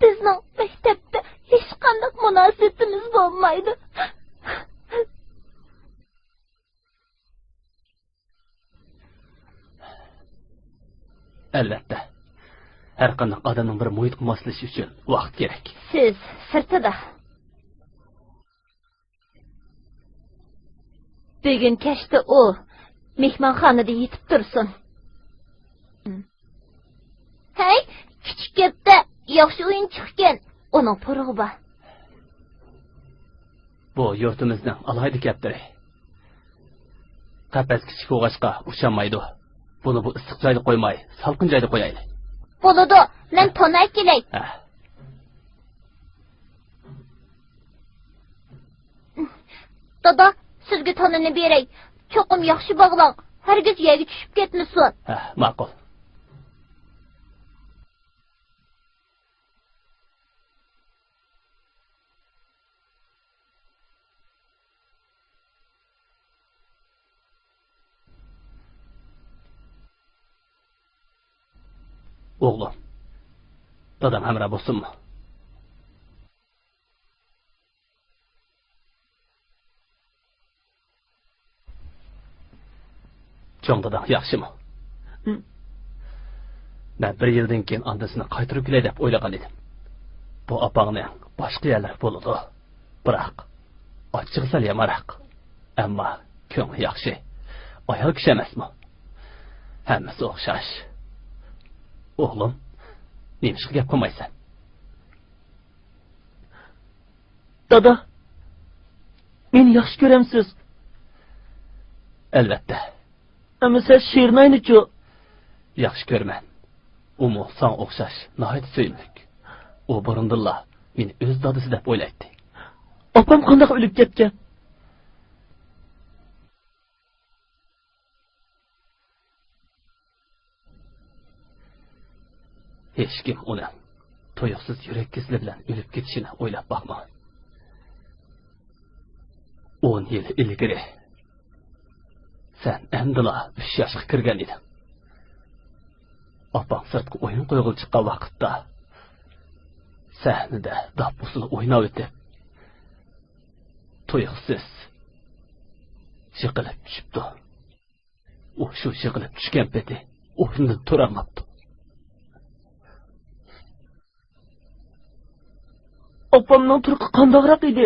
Bizning maktabda hech qanday munosabatimiz bo'lmaydi. Albatta. Har qanday odamning bir muhitga moslashishi uchun vaqt kerak. Siz sirtida. Bugun kechda u mehmonxonada yetib tursin. Hey, kichik katta yaxshi o'yinchiq ekan. Uning purug'i bor. bu yurtimizning alaydi kaptiri. Qafas kichik bo'lg'achqa uçanmaydi. Buni bu issiq joyda qo'ymay, salqin joyda qo'yayli. Bo'ladi, men tonay kelay. Dada, sizga tonini beray. Cho'qim yaxshi bog'lang. Hargiz yerga tushib ketmasin. Ma'qul. Oğlum, dadam hamra bo'lsinmi? Cho'ng dadam yaxshimi? Men bir yildan keyin andasini qaytarib kelay deb o'ylagan edim. Bu opangning boshqa yerlar bo'ladi. Biroq ochig'i sal yamaroq. Ammo ko'ngli yaxshi. Ayol kishi emasmi? Hammasi o'xshash. Oğlum, neymiş gap qilmaysan? Dada, meni yaxshi ko'ramsiz. Albatta. Ammo siz she'rni aynichu. Yaxshi ko'rman. Umu san o'xshash, nihoyat suyimlik. U burundilla meni o'z dadasi deb o'ylaydi. Opam qanday o'lib ketgan? Hech kim uni to'yiqsiz yurak kesili bilan o'lib ketishini o'ylab boqma. 10 yil ilgari sen endila 3 yoshga kirgan eding. Opam sirtqa o'yin qo'yg'il chiqqan vaqtda sahnada dap usul o'ynab o'tib to'yiqsiz yiqilib tushibdi. U shu yiqilib tushgan peti o'rnidan turolmabdi. Opamning turqi qandoqroq edi?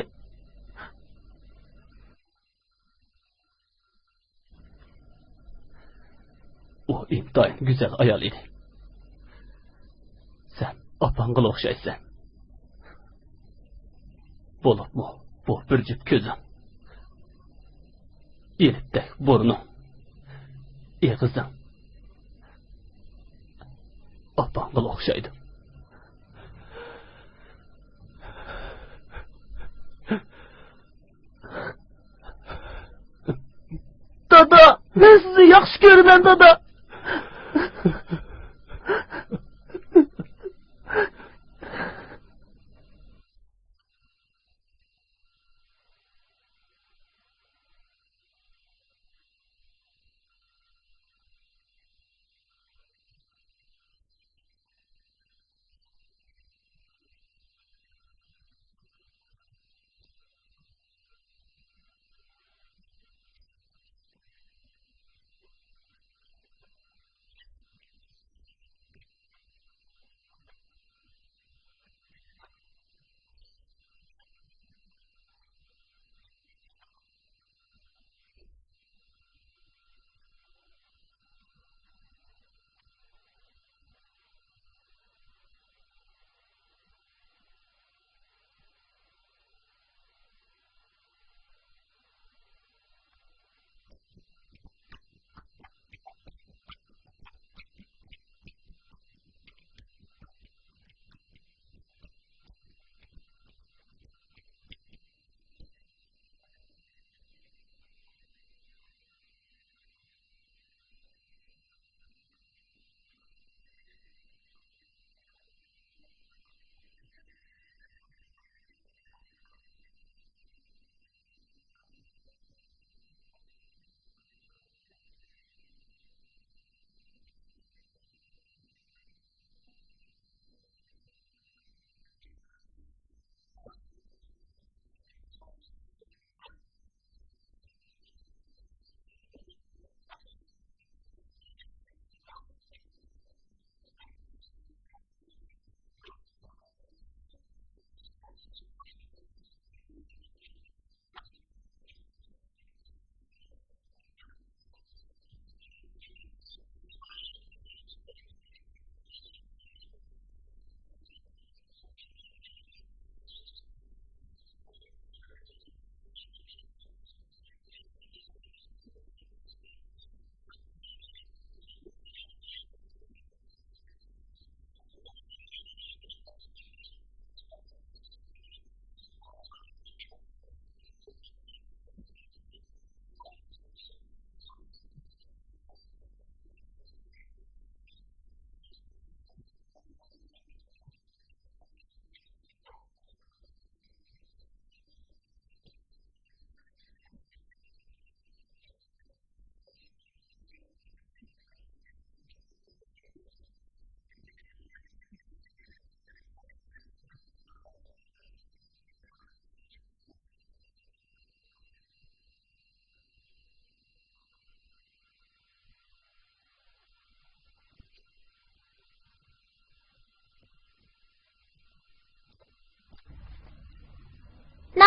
U intayin go'zal ayol edi. Sen opangga o'xshaysan. Bo'libmi? Bu bir juft ko'zim. Elibdek burning. Eg'izing. Opangga o'xshaydi. Dada, men sizni yaxshi ko'raman, dada.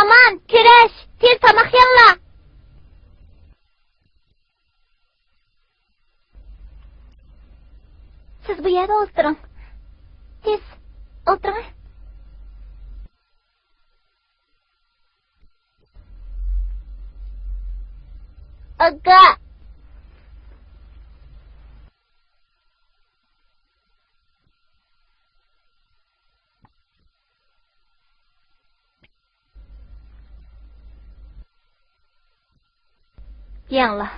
Aman, Küreş, tez tamak yanla. Siz bu yerde oturun. Tez, oturun. Aga. Yanla.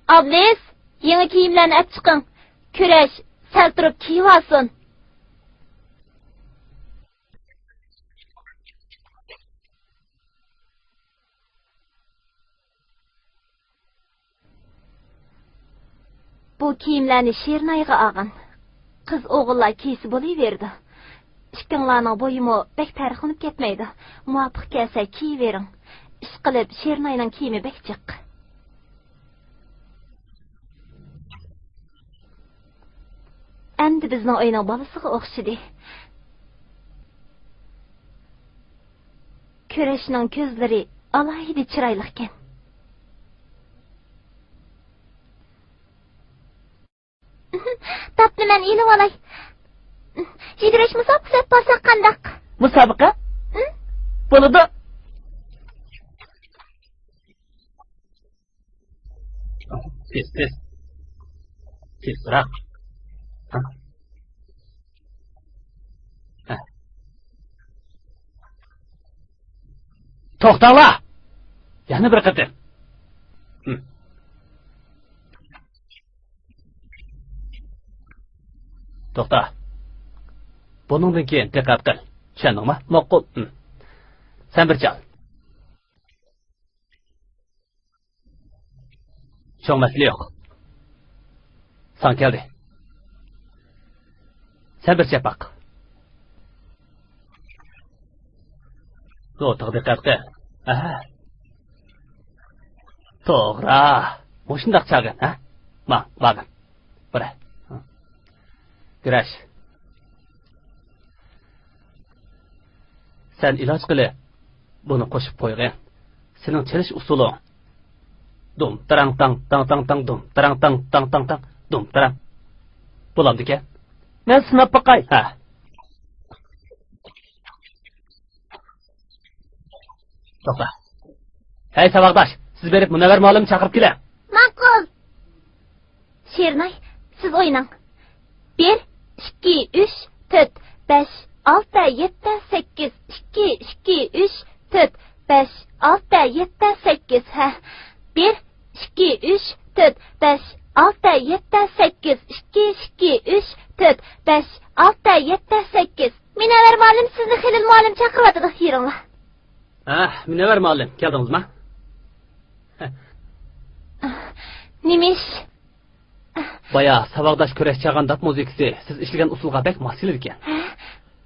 Ablis, yeni kiyimlerini aç çıkın. Küreş, sel durup kiyip alsın. Bu kiyimlerini Şernayga ağın. Kız oğullar kiysi boluverdi. İkkinlarning boyumu bek tarixlanıp ketmeydi. Muvafiq kelsa kiyiverin. İş qilib Şernayning kiyimi bek jiq. Endi bizning oyning bolasiga o'xshidi. Kurashning ko'zlari alohida chiroyli ekan. Tapni men ilib olay. Yugurish musobaqasi bo'lsa qandaq? Musobaqa? Bo'ladi. Tez. Tezroq. To'xtala! Yana bir qator. To'xta. Buningdan keyin diqqat qil. Tushundingmi? Ma'qul. Sen bir chal. Cho'ngmaslik yo'q. San keldi. Sen bir chapaq. To'g'ri diqqat qil. Aha. To'g'ri. Mushundaq chalgin, ha? Bag'in. Bura. Kurash. Sen iloj qilib buni qo'shib qo'ygin. Sening chalish usuling. Dum tarang tang tang tang tang dum tarang tang tang tang tang dum tarang. Bo'lamdi ekan. Men sinab boqay. Ha. To'xta. Hey saboqdosh, siz berib Munavvar muallim chaqirib keling. Ma'qul. Şernay, siz o'ynang. 1 2 3 4 5 6 7 8 2 2 3 4 5 6 7 8 ha. 1 2 3 4 5 6 7 8 2 2 3 4 5 6 7 8 Munavvar muallim sizni Xilil muallim chaqiryapti, yuringlar. Munavvar muallim, keldingizmi? Nimish? Baya saboqdosh kurash chaqan dap muzikasi siz ishlagan usulga bek mos kelar ekan.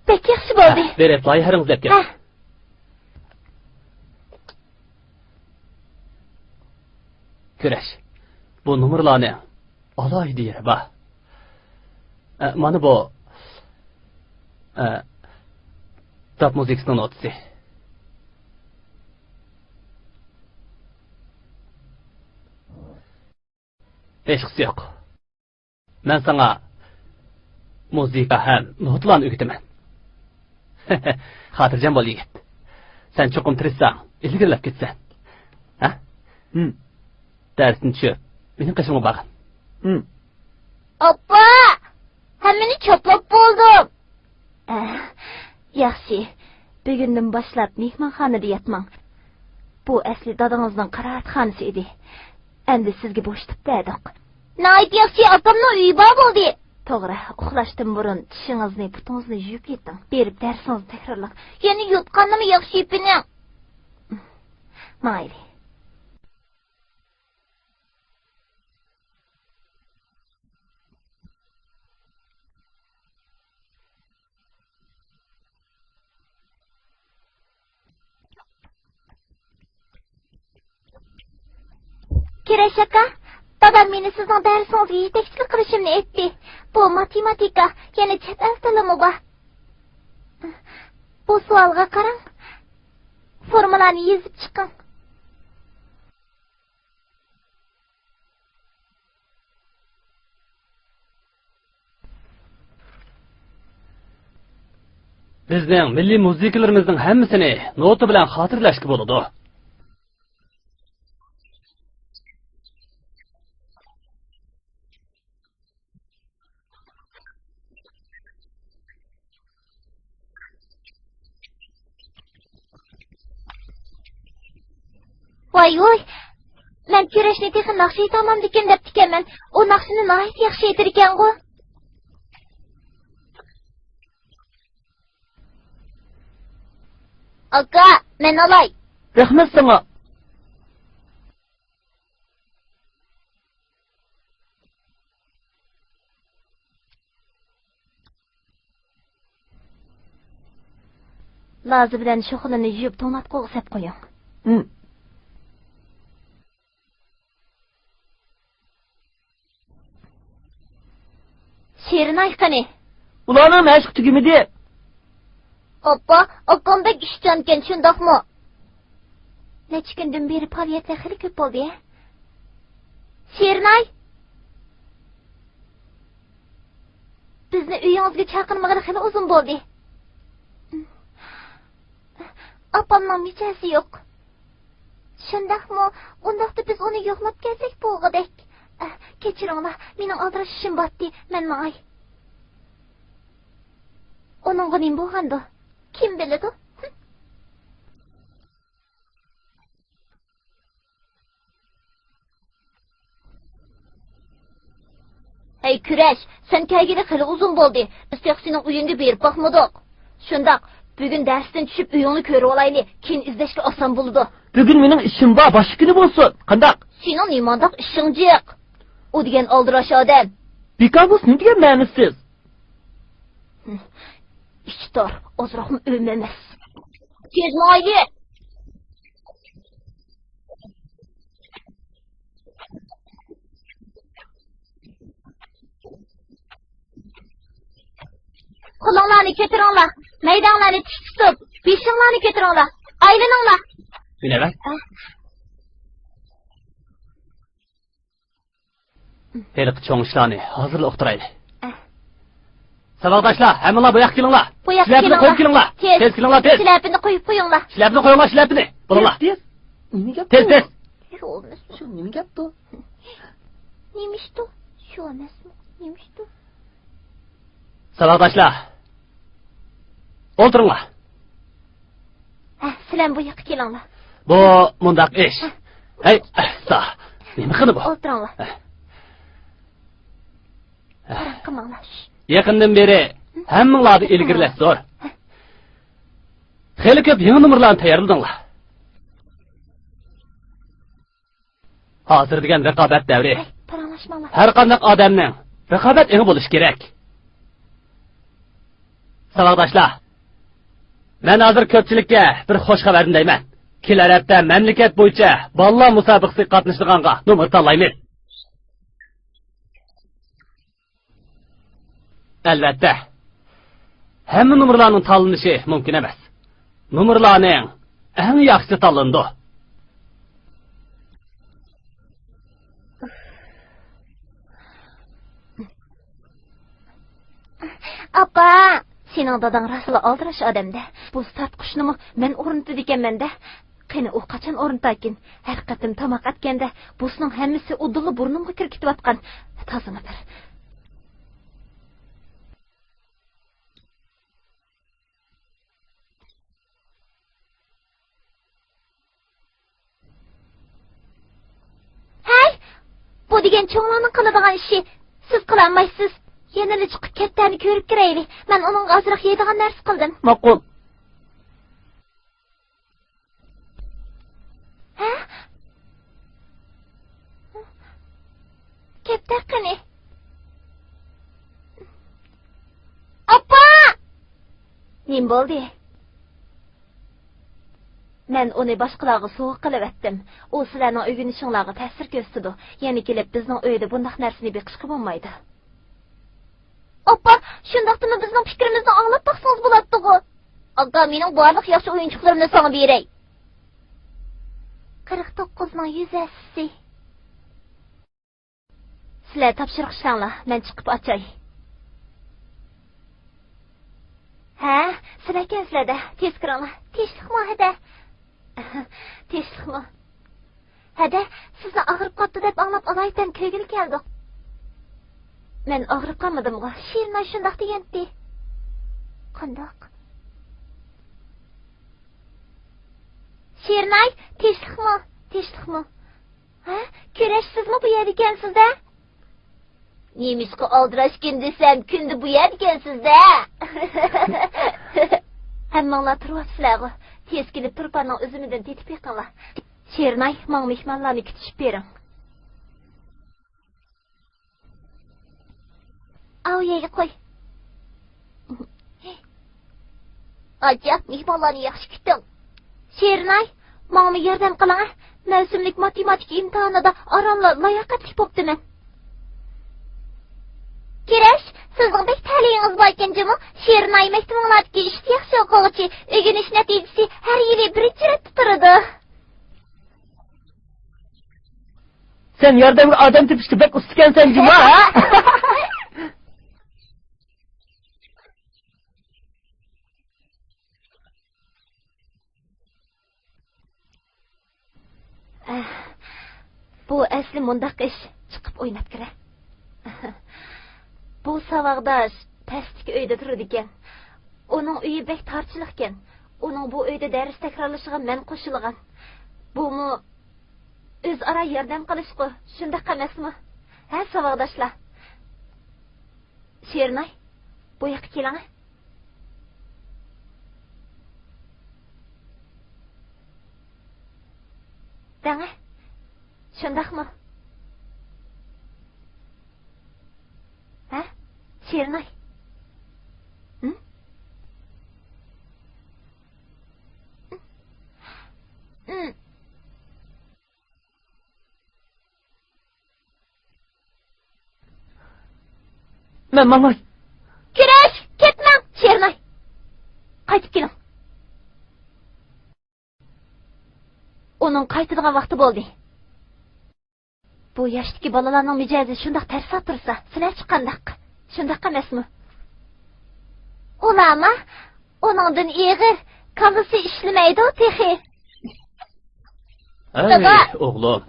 Bek yaxshi bo'ldi. Berib loyihangiz deb kel. Kurash. Bu nomerlarni alohida yeri bor. Mana bu dap muzikasining notasi. Hechqisi yo'q. Men sana muzika ham notlarni o'rgataman. Xotirjam bo'l yigit. Sen cho'qim tirishsang, ilgirlab ketsan. Ha? Darsni tushib, mening qishimga bag'in. Oppa! Hammani choplab bo'ldim. Yaxshi. Bugundan boshlab mehmonxonada yotmang. Bu asli dadangizning qiraatxonasi edi. Endi sizga bo'shtib berdik. Nayt yaxshi, otamning uyi bor bo'ldi. To'g'ri, uxlashdan burun tishingizni, putingizni yuvib yeting. Berib darsingizni takrorlang. Yana yotganimni yaxshi yepining. Mayli. Kirash aka, dadam meni sizning darsingizga yetakchilik qilishimni aytdi. Bu matematika, yana chet el tilimi bor. Bu savolga qarang. Formulani yozib chiqing. Bizning milliy musiqalarimizning hammasini nota bilan xotirlashga bo'ladi. Voy, men kurashni texnik naqsh aytaman degan deb ekanman. U naqshni nihoyat yaxshi aytar ekan-ku. Aka, men olay. Rahmat sana. Lazi bilan sho'xini yuvib to'nat qo'g'sab qo'ying. She'rini aytqani. Ularning mashq tugimidi. Oppa, okamdek ishchankan shundoqmi? Necha kundan beri faoliyatlar xili ko'p bo'ldi. She'rini bizni uyingizga chaqirmagani xili uzun bo'ldi. Opamning mijasi yo'q. Shundaqmi? Undaqda biz uni yo'qlab kelsak bo'lg'idek. Kechiringlar, mening aldirashishim batdi, men may. Onunga nim bo'lgandi? Kim biladi? Hey Kurash, sen kelgili xili uzun bo'ldi. Biz sening uyingga berib boqmadik. Shundaq, bugun darsdan tushib uyingni ko'rib olayli. Keyin izlashga oson bo'ladi. Bugun mening ishim bor, boshqa kuni bo'lsin. Qandaq? Sening nimandaq ishing yo'q. U degan aldirash odam. Bekabus nima degan ma'nisiz? İştar, ozroqmi o'lmamas. Kezmayli. Qo'linglarni ko'taringlar. Maydonlarni tish tutib, beshinglarni ko'taringlar. Aylaninglar. Nima? Heliq cho'ngishlarni hozirla o'qtirayli. Saboqdoshlar, hammalar bu yoqqa kelinglar. Shilapni qo'yib kelinglar. Tez kelinglar, tez. Shilapni qo'yib qo'yinglar. Shilapni qo'yinglar, shilapni. Bo'linglar. Nima gap? Tez, tez. Shu nima gap bu? Nima ishtu? Shu emasmi? Nima ishtu? Saboqdoshlar. O'tiringlar. Sizlar bu yoqqa kelinglar. Bu mundaq ish. Hey, sa. Nima qildi bu? O'tiringlar. Qilmanglar. Yaqindan beri hammanglarni ilgirlash zo'r. Xeyli ko'p yangi nomerlarni tayyorladinglar. Hozir degan raqobat davri. Har qanday odamning raqobat ega bo'lish kerak. Saboqdoshlar, men hozir ko'pchilikka bir xush xabarni deyman. Kelar hafta mamlakat bo'yicha bolalar musobaqasiga qatnashadiganga nomer tanlaymiz. Albatta. Hamma nomerlarning tanlanishi mumkin emas. Nomerlarning eng yaxshisi tanlandi. Appa, sening dadang rasli aldirash odamda. Bu start qushnimi men o'rnatdi ekanman-da. Qani u qachon o'rnatakin? Har qatim tomoq atganda busining hammasi udulli burnimga kirib ketayotgan. Tozimidir. Bu degan cho'nglarning qiladigan ishi siz qila olmaysiz. Yana chiqib ketganini ko'rib kiraylik. Men uning ozroq yeydigan narsa qildim. Ma'qul. Ketdi qani. Appa! Nim bo'ldi? Men onu başqalarga soğuk qilib etdim. O sizlarning öğrenişinglarga ta'sir ko'rsatdi. Yani kelib bizning uyda bundaq narsani beqishqa bo'lmaydi. Oppa, shundaqdimi bizning fikrimizni anglab baqsangiz bo'ladi-ku. Aka, mening barliq yaxshi o'yinchiqlarimni sana beray. 49 ning 100'si. Sizlar topshiriq ishinglar, men chiqib ochay. Ha, sizlar kelsizlarda, tez kiringlar. Tinchlikmi hada? Tinchlikmi? Hada, sizni og'rib qotdi deb anglab olaydan ko'ngil keldi. Men og'rib qolmadim-ku. Shirnay shundoq degandi. Qandoq? Shirnay, tinchlikmi? Tinchlikmi? Ha, kurashsizmi bu yerda ekansizda? Nemishqa oldirashkin desam, kunda bu yerda ekansizda. Hammanglar turibsizlar-ku. Tez kelib turpanning o'zimidan tetib yiqinglar. Shirnay, men mehmonlarni kutishib bering. Av yerga qo'y. Ajab, mehmonlarni yaxshi kutdim. Shirnay, menga yordam qiling. Mavsumlik matematika imtihonida oromla layoqatli bo'ptiman. Kirash, sizning bek ta'limingiz bor ekanmi? Shirnay maktabinglardagi ishni yaxshi o'quvchi, o'rganish natijasi har yili birinchi rad turadi. Sen yordamga odam tepishga bek usta ekansan, Juma, ha? Bu asli mundaq ish, chiqib o'ynab kira. Bu savaqdosh pastki uyda turadi ekan. Uning uyi bek torchiq ekan. Uning bu uyda dars takrorlashiga men qo'shilgan. Bumi o'zaro yordam qilishqu, shundaq emasmi? Ha, savaqdoshlar. Shirnay, bu yoqqa keling. Danga, shundaqmi? Ha? Shirnay. Men mangay. Kirash, ketmang, Shirnay. Qaytib keling. Onun qaytadigan vaqti bo'ldi. Bu yoshdagi bolalarning mijozi shundoq tarsab tursa, sizlar chiqqandaq. Shundaq emasmi? Ularma, oningdan eg'ir, kallasi ishlamaydi texi. Ay, o'g'lim.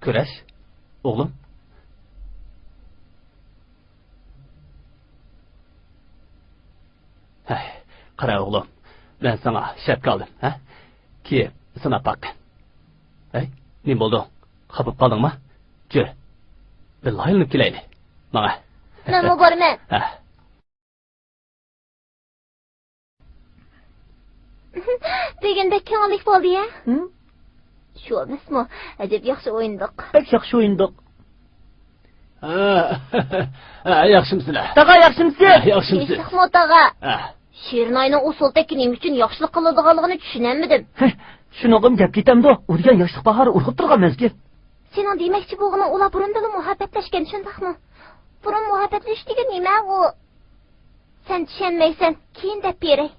Kurash, o'g'lim. Hay, qara o'g'lim. Ben sana şart kaldım, ha? Ki sana bak. Hey, ne oldu? Kapıp kaldın mı? Cür. Billahi ilinip kileydi. Bana. Ben mi görmem? Degende kenglik oldu ya? Şu olmaz mı? Acaba yaxşı oyundak. Pek yaxşı oyundak. Yaxşımsızlar. Tağa yaxşımsın. Yaxşımsın. Yaxşımı tağa. Shirnayning usul tekinim uchun yaxshilik qiladiganligini tushunolmadim. Shunog'im gap ketamdi. Urgan yoshlik bahori urg'ib turgan mezgil. Sening demoqchi bo'lganing ular burundan muhabbatlashgan, shundaqmi? Burun muhabbatlash degan nima u? Sen tushunmaysan, keyin deb beray.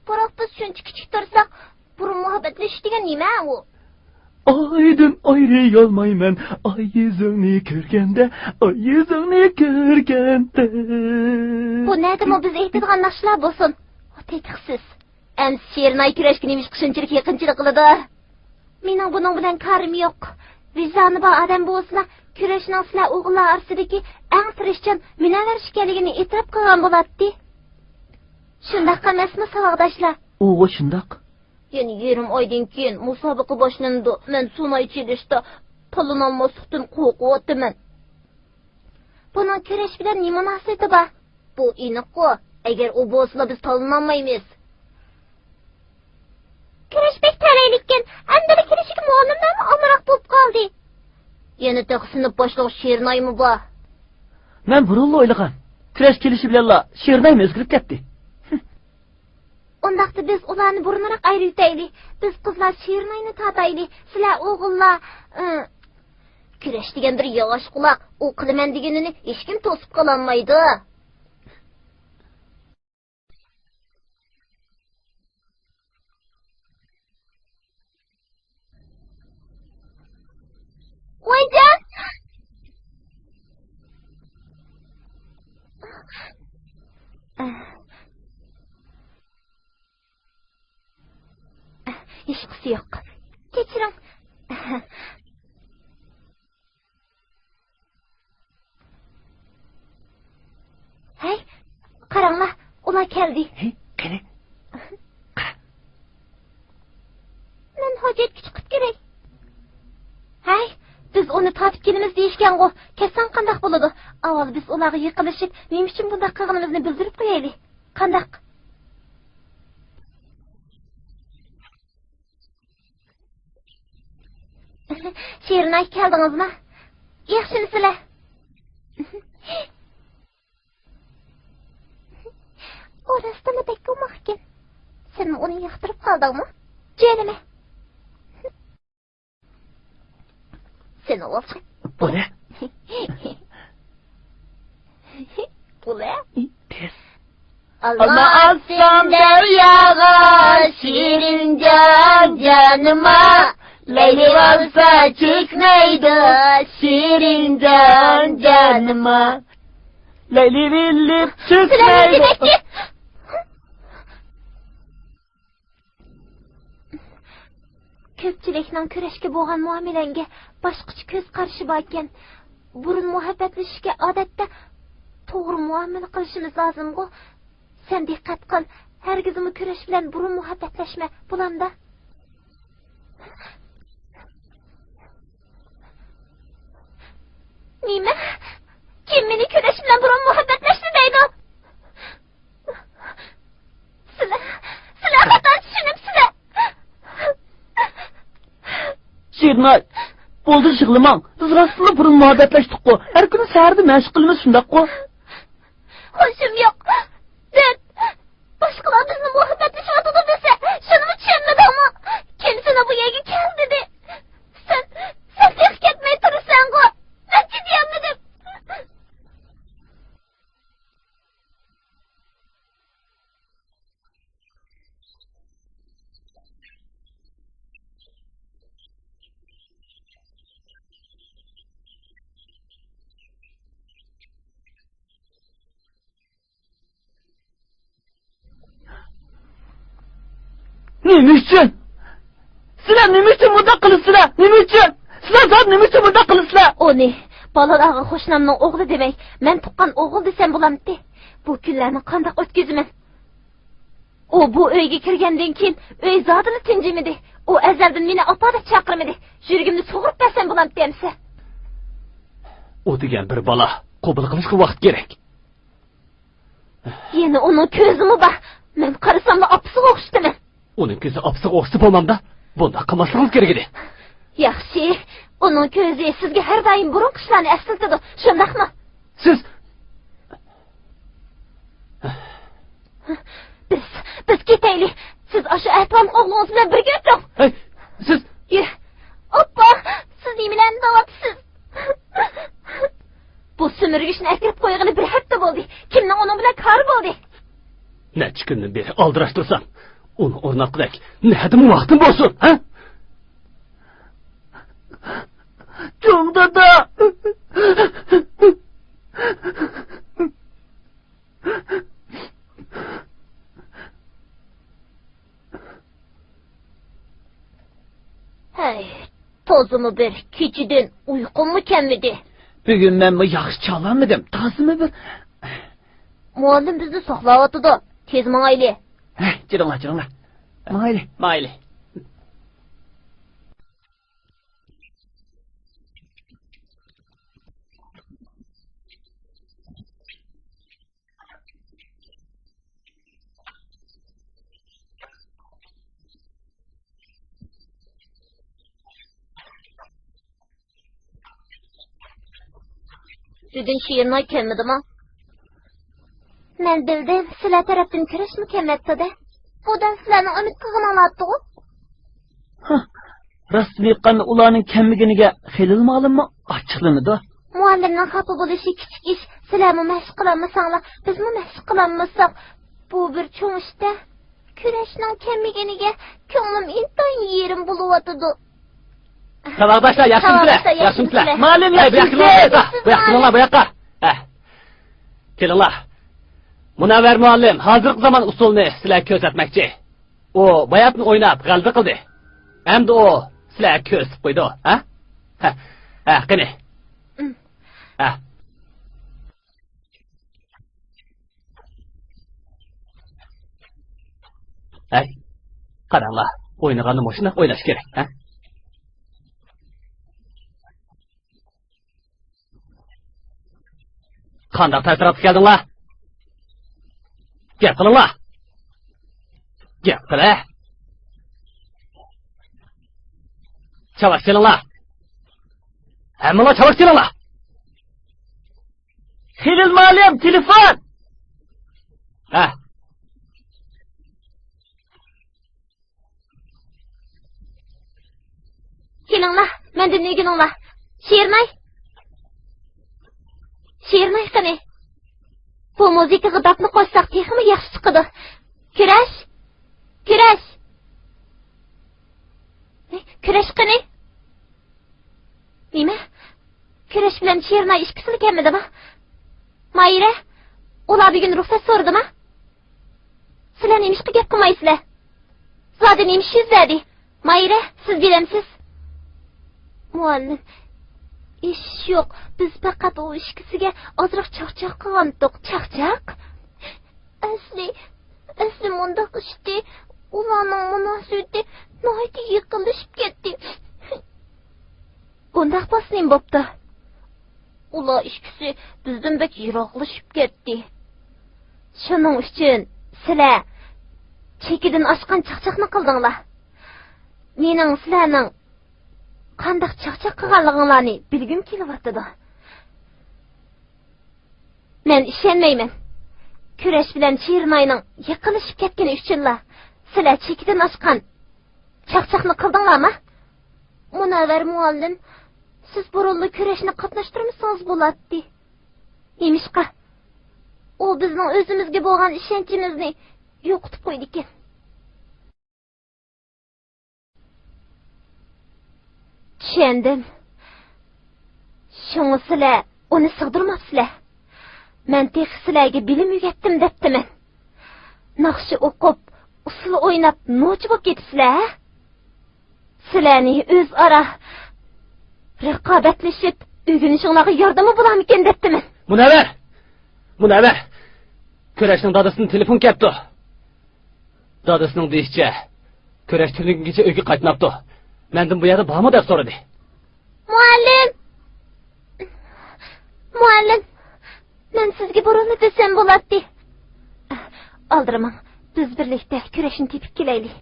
Biroq biz shuncha kichik tursak, burun muhabbatlash degan nima u? Aydan ayrıyolmayman, ay yüzünü görgende, ay yüzünü görgende. Bu nedimi biz aytadigan naqshlar bo'lsin? Tekiqsiz. Em Shirnay kurashganimiz qishunchalik yaqinchilik qiladi. Mening buning bilan karim yo'q. Vijdoni bor odam bo'lsa, kurashning sizlar o'g'illar orasidagi eng tirishchan munavar ekanligini e'tirof qilgan bo'ladi. Shundaq emasmi, savodashlar? O shundaq. Yani yerim aydan keyin musobaqa boshlandi. Men Sunay chilishda pulun olmaslikdan qo'rqyapman. Buning kurash bilan nima munosabati bor? Bu aniq-ku. Agar u bo'lsa biz tanlanmaymiz. Kurash bek taraylikkan. Andala kurashga muallimlar amroq bo'lib qoldi. Yana taqsinib boshliq Shirnaymi bor? Men burunli o'ylagan. Kurash kelishi bilan Shirnay o'zgarib ketdi. Ondaqda biz ularni burunroq ayrıtayli. Biz qizlar Şirinayni tatayli. Sizlar o'g'illar kurash degan bir yosh quloq. U qilaman deganini hech kim to'sib qololmaydi. Voyjon! Hechqisi yo'q. Kechiring. Hey, qaranglar, ular keldi. Hey, qani? Men hojatga chiqib kerak. Hey, biz uni topib kelamiz deyishgan-ku. Ketsan qandaq bo'ladi? Avval biz ularga yiqilishib, nima uchun bunday qilganimizni bildirib qo'yaylik. Qandaq? Şirinay keldingizmi? Yaxshimisizlar? Orasida pek ko'makkin. Sen uni yoqtirib qoldingmi? Jenime. Sen olsun. Bu ne? Bu ne? Tez. Allah alsın deryaga şirin canıma. Leyli olsa çıkmaydı şirin canıma. Leyli villip çıkmaydı. Ko'pchilikning kurashga bo'lgan muomalanga boshqacha ko'z qarashi bor ekan. Burun muhabbatlashishga odatda to'g'ri muomala qilishimiz lozim-ku. Sen diqqat qil. Hargiz kurash bilan burun muhabbatlashma, bulamda. Nima? Kim meni kurash bilan burun muhabbatlashdi deydi? Sizlar xato tushunibsizlar. Şirinay, bo'ldi yig'lamang. Biz rostla burun muhabbatlaşdik-ku. Har kuni saharda mashq qilamiz shundaq-ku. Hoşum yo'q. Deb, boshqalar bizni muhabbatlashayotdi desa, shuni tushunmadingmi? Kim seni bu yerga kel dedi? Sen tek ketmay tursan-ku. Nechta deyapmidim? Nima uchun? Sizlar nima uchun bunday qilasizlar? Nima uchun? Sizlar zot nima uchun bunday qilasizlar? Oni, bolalarga qo'shnamning o'g'li demak, men tuqqan o'g'il desam bo'lamdi. Bu kunlarni qanday o'tkazaman? U bu uyga kirgandan keyin uy zotini tinjimidi. U azaldan meni opa deb chaqirmadi. Yuragimni sug'urib bersam bo'lamdi demsa. O degan bir bola qabul qilishga vaqt kerak. Yana uning ko'zimi bor. Men qarasam opasiga o'xshatman. Uning ko'zi opasiga o'xshab olmamda. Bunda qilmasligimiz kerak edi. Yaxshi, uning ko'zi sizga har doim burun qishlarni eslatadi. Shundaqmi? Siz Biz ketaylik. Siz o'sha aytgan o'g'lingiz bilan birga o'tiring. Hey, siz Oppa, siz nimalarni deyapsiz? Bu sumirgishni akirib qo'ygani bir hafta bo'ldi. Kimning uning bilan kori bo'ldi? necha kundan beri aldirashtirsan, uni o'rnatqidek nima vaqtim bo'lsin, ha? Cho'ng dada. Hey, tozimi bir, kechidan uyqummi kelmadi? Bugun men bu yaxshi chalolmadim. Tazimi bir. Muallim bizni saqlayotdi. Tez mangayli. Jiringlar. Mayli. Sizin şiirine kelmedi mi? Ben bildim, sizler taraftan kiriş mi kelmedi de? budan sizlarning umid qilganinglardi. Rostini aytganda ularning kamliginiga xilil ma'lummi ochiqlanadi. Muallimning xafa bo'lishi kichik ish. Sizlarmi mashq qilmasanglar, bizmi mashq qilmasak, bu bir cho'ng ishda. Kurashning kamliginiga ko'nglim intayin yerim bo'layotdi. Saboqdoshlar, yaxshimisizlar? Ma'lum Bu yoqqa. Kelinglar. Munavvar muallim hozirgi zamon usulini sizlarga ko'rsatmoqchi. U bayatni o'ynab g'alaba qildi. Endi u sizlarga ko'rsatib qo'ydi, ha? Qani. Qaranglar, o'ynaganni mashina o'ynash kerak, ha? Qanday ta'sirot keldinglar? Gap qilinglar. Gap qila. Chavash kelinglar. Hammalar chavash kelinglar. Xilil ma'lum, telefon. Kelinglar, mendan o'rganinglar. She'rni qani. Bu muzikaga dapni qo'shsak, texmi yaxshi chiqadi. Kurash. Kurash qani? Nima? Kurash bilan she'rni ishqisi kelmadimi? Mayra, ular bugun ruxsat so'radimi? Sizlar nima ishga gap qilmaysizlar? Zodi nima shizladi? Mayra, siz bilamsiz? Muallim, ish yo'q. Biz faqat u ishkisiga ozroq chaqchaq qilgandik. Chaqchaq? Asli mundaq ishdi. Ularning munosabati noyati yiqilishib ketdi. Bundaq taslim bo'pti. Ular ishkisi bizdan bek yiroqlashib ketdi. Shuning uchun sizlar chekidan oshgan chaqchaqni qildinglar. Mening sizlarning qanday chaqchaq qilganliginglarni bilgim kelyapti. Men ishonmayman. Kurash bilan Chirmayning yiqilishib ketgani uchunlar sizlar chekidan oshgan chaqchaqni qildinglarmi? Munavvar muallim, siz burunli kurashni qatnashtirmasangiz bo'ladi. Nemishqa? U bizning o'zimizga bo'lgan ishonchimizni yo'qotib qo'ydi ekan. Tushundim. Shuni sizlar uni sig'dirmabsizlar. Men tek sizlarga bilim o'rgatdim debdiman. Naqshi o'qib, usul o'ynab, nochi bo'lib ketibsizlar. Sizlarni o'zaro raqobatlashib, o'rganishinglarga yordami bo'larmikin debdiman. Munavvar. Kurashning dadasining telefon kelibdi. Dadasining deyishicha, kurash tunugungacha uyga qaytmabdi. Mendan bu yerda bormi deb so'radi. Muallim, men sizga burunli desam bo'ladi. Aldiraman, biz birlikda kurashni tepib kelaylik.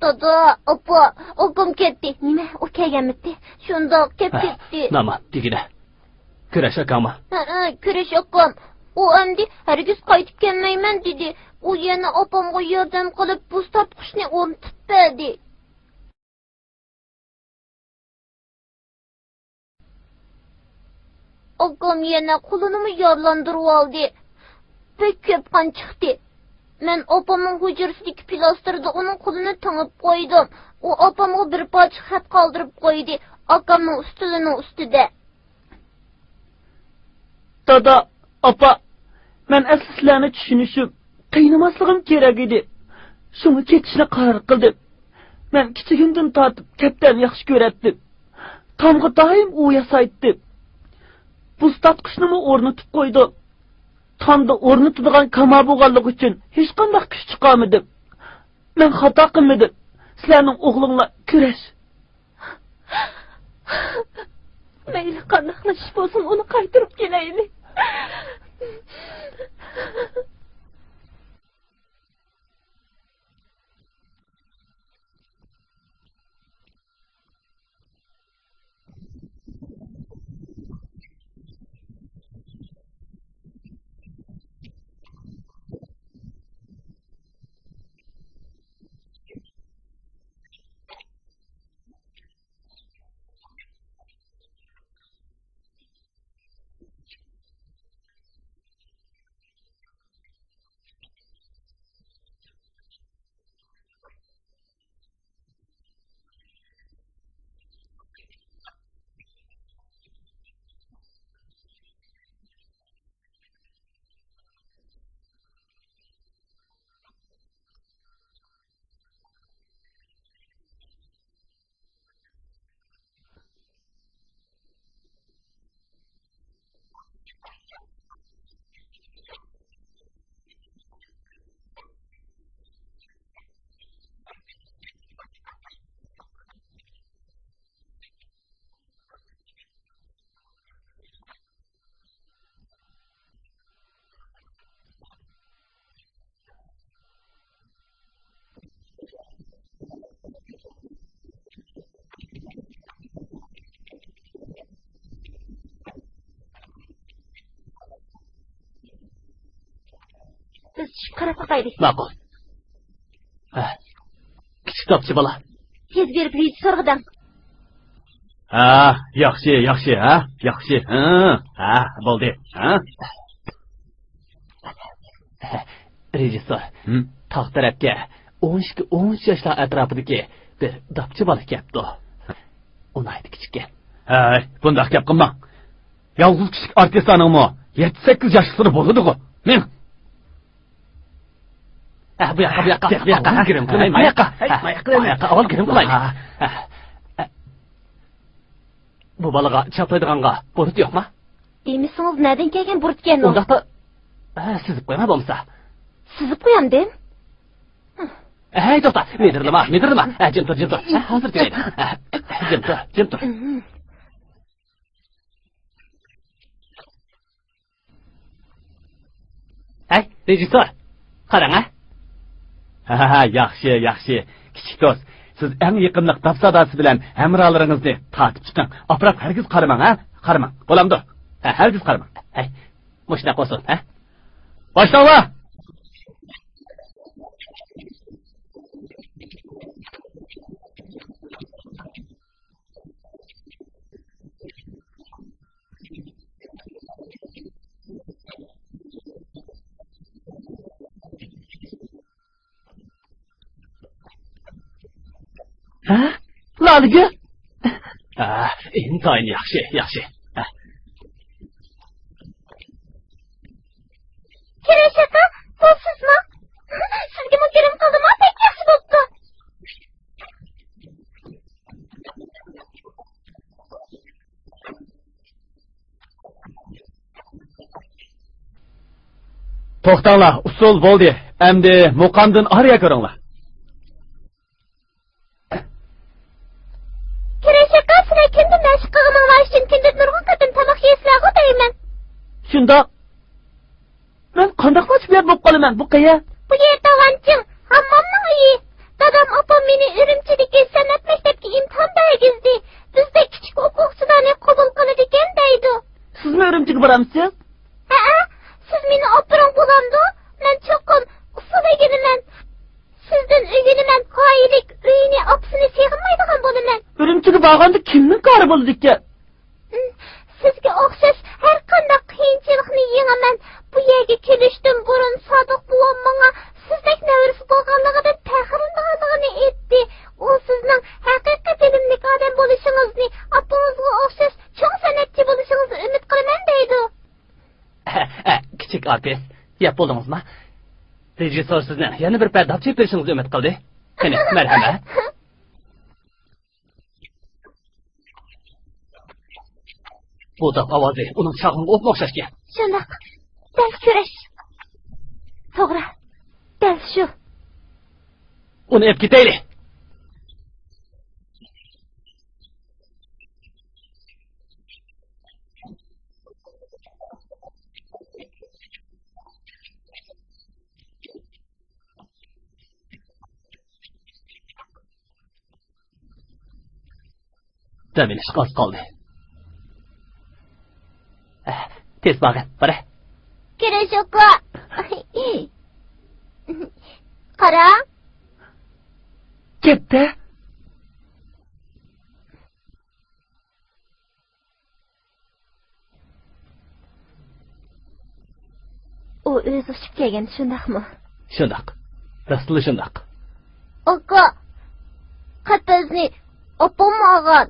Dada, opa, o'qim ketdi. Nima, u kelganmidi? Shundoq ketdi. Nima, digina. Kurash akama. Kurash oqam. U endi hargiz qaytib kelmayman dedi. U yana opamga yordam qilib, bu tatqushni o'rnatib berdi. Oqam yana qo'lini yorlantirib oldi. Pek ko'p qon chiqdi. Men opamning hujrasidagi pilostrda uning qo'lini tangib qo'ydim. U opamga bir parcha xat qoldirib qo'ydi. Okamning ustulining ustida. Dada, opa, men aslislarni tushunishib, qiynamasligim kerak edi. Shuni ketishni qaror qildim. Men kichigimdan tortib kaptan yaxshi ko'ratdim. Tomga doim u yasaydi. Bu statqushni o'rnatib qo'ydi. Tomda o'rnatilgan kama bo'lganligi uchun hech qanday kuch chiqarmadim. Men xato qilmadim. Sizlarning o'g'linglar kurash. Mayli qanday ish bo'lsin, uni qaytarib kelaylik. tushib qarab boqaylik. Ma'qul. Kichik topchi bola. Tez berib hech so'rg'idam. Yaxshi, yaxshi. Bo'ldi. Rejissor, tog' tarafga 12-13 yoshlar atrofidagi bir dopchi bola kelibdi. Uni aytdi kichikka. Bundaq gap qilma. Yolg'iz kichik artistlarningmi 7-8 yoshlar bo'ladi-ku. Men bu yoqqa. Girim qilmay, bu yoqqa. Avval girim qilaylik. Bu balaga chaplaydiganga burut yo'qmi? Demisiniz, nereden kelgan burut ekan u? Undaqda sizib qo'yma bo'lmasa. Sizib qo'yam dem. Hey, to'xta. Medirlama. Jim tur. Hozir keladi. Jim tur. Hey, rejissor. Qarang, yaxshi. Kichik do'st, siz eng yaqinliq tafsadasi bilan hamrohlaringizni tatib chiqing. Aprab hargiz qaramang, Qaramang. Bo'lamdi? Hargiz qaramang. Hey, mushna qo'sin, Boshlaylar. Laliga? Intayin yaxshi. Kerak aka, bu sizmi? Sizga mukirim qildimi? Pek yaxshi bo'pti. To'xtanglar, usul bo'ldi. Endi muqamdan ariya ko'ringlar. Kerak aka, sizlar kimdir mashq qilganlar uchun kimdir nurg'un qatim tomoq yeysizlar deyman. Shundoq. Men qanday qochib yer bo'lib qolaman bu qaya? Bu yer tovanchim, hammamning uyi. Dadam opam meni Urumchidagi san'at maktabiga imtihon bergizdi. Bizda kichik o'quvchilarni qabul qiladi ekan deydi. Sizmi Urumchiga boramsiz? Siz meni opiring bo'lamdi. Men cho'qim usul eginiman. Sizdan o'rganaman qoyillik uyini opsini seg'inmaydigan bo'laman. Urumchiga borganda kimning qori bo'ldi ekan? Sizga o'xshash har qanday qiyinchilikni yengaman. Bu yerga kelishdan burun Sodiq buvam menga sizdek navrisi bo'lganligidan faxrlanganligini aytdi. U sizning haqiqiy bilimli odam bo'lishingizni, opangizga o'xshash cho'ng san'atchi bo'lishingizni umid qilaman deydi. Kichik artist, yap bo'ldingizmi? Rejissor sizni yana bir pardabchi berishingizni umid qildi. Qani, marhamat. Bu da ovozi uning chog'inga o'xshashgan. Shundoq. Dal kurash. To'g'ri. Dal shu. Uni ep ketaylik. Daminish qoz qoldi. Tez bag'in, qara. Kerak aka. Qara. Ketdi. U o'zi uchib kelgan, shundaqmi? Shundoq. Rostli shundoq. Aka. Qatazni opam olgan.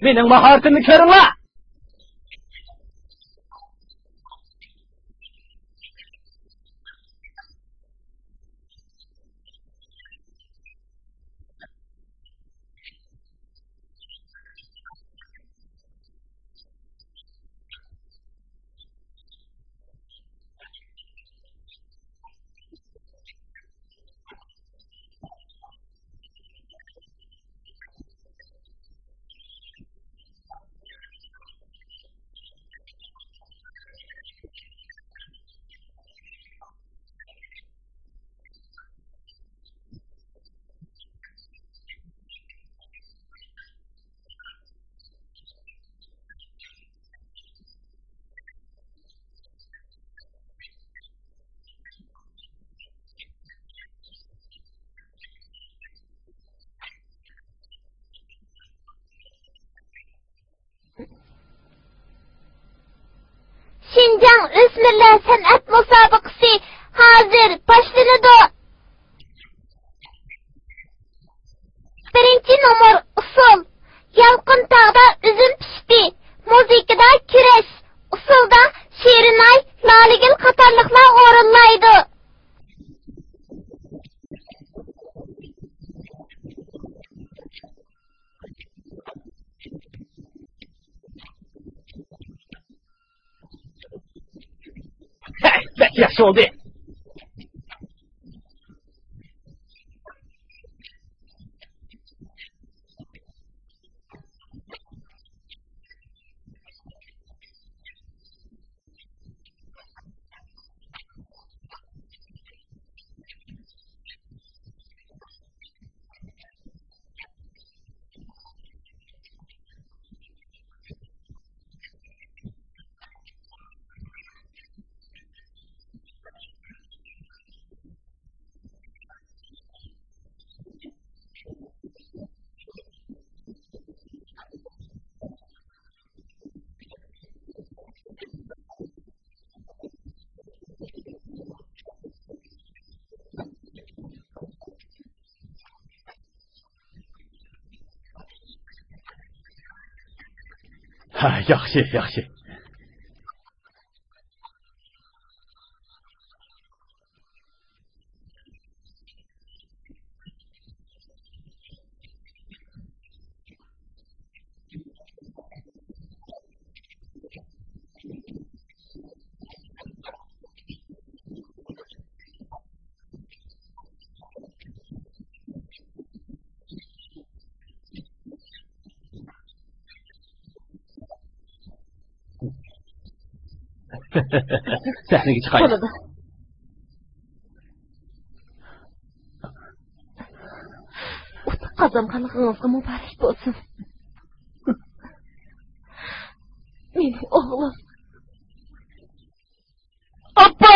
Mening mahoratimni ko'ringlar. Şinjan Ösmirler Sanat Musabakası hazır başlandı. Birinci numar usul. Yalqın tağda üzüm pişti. Muzikada kireş. Usulda Şirinay, Laligil qatarlıqlar orunlaydı. Bek yaxshi oldu. Ha, yaxshi, yaxshi. Sahnaga chiqaylik. Bo'ladi. Qazanqanligingizga muborak bo'lsin. Mening o'g'lim. Appa!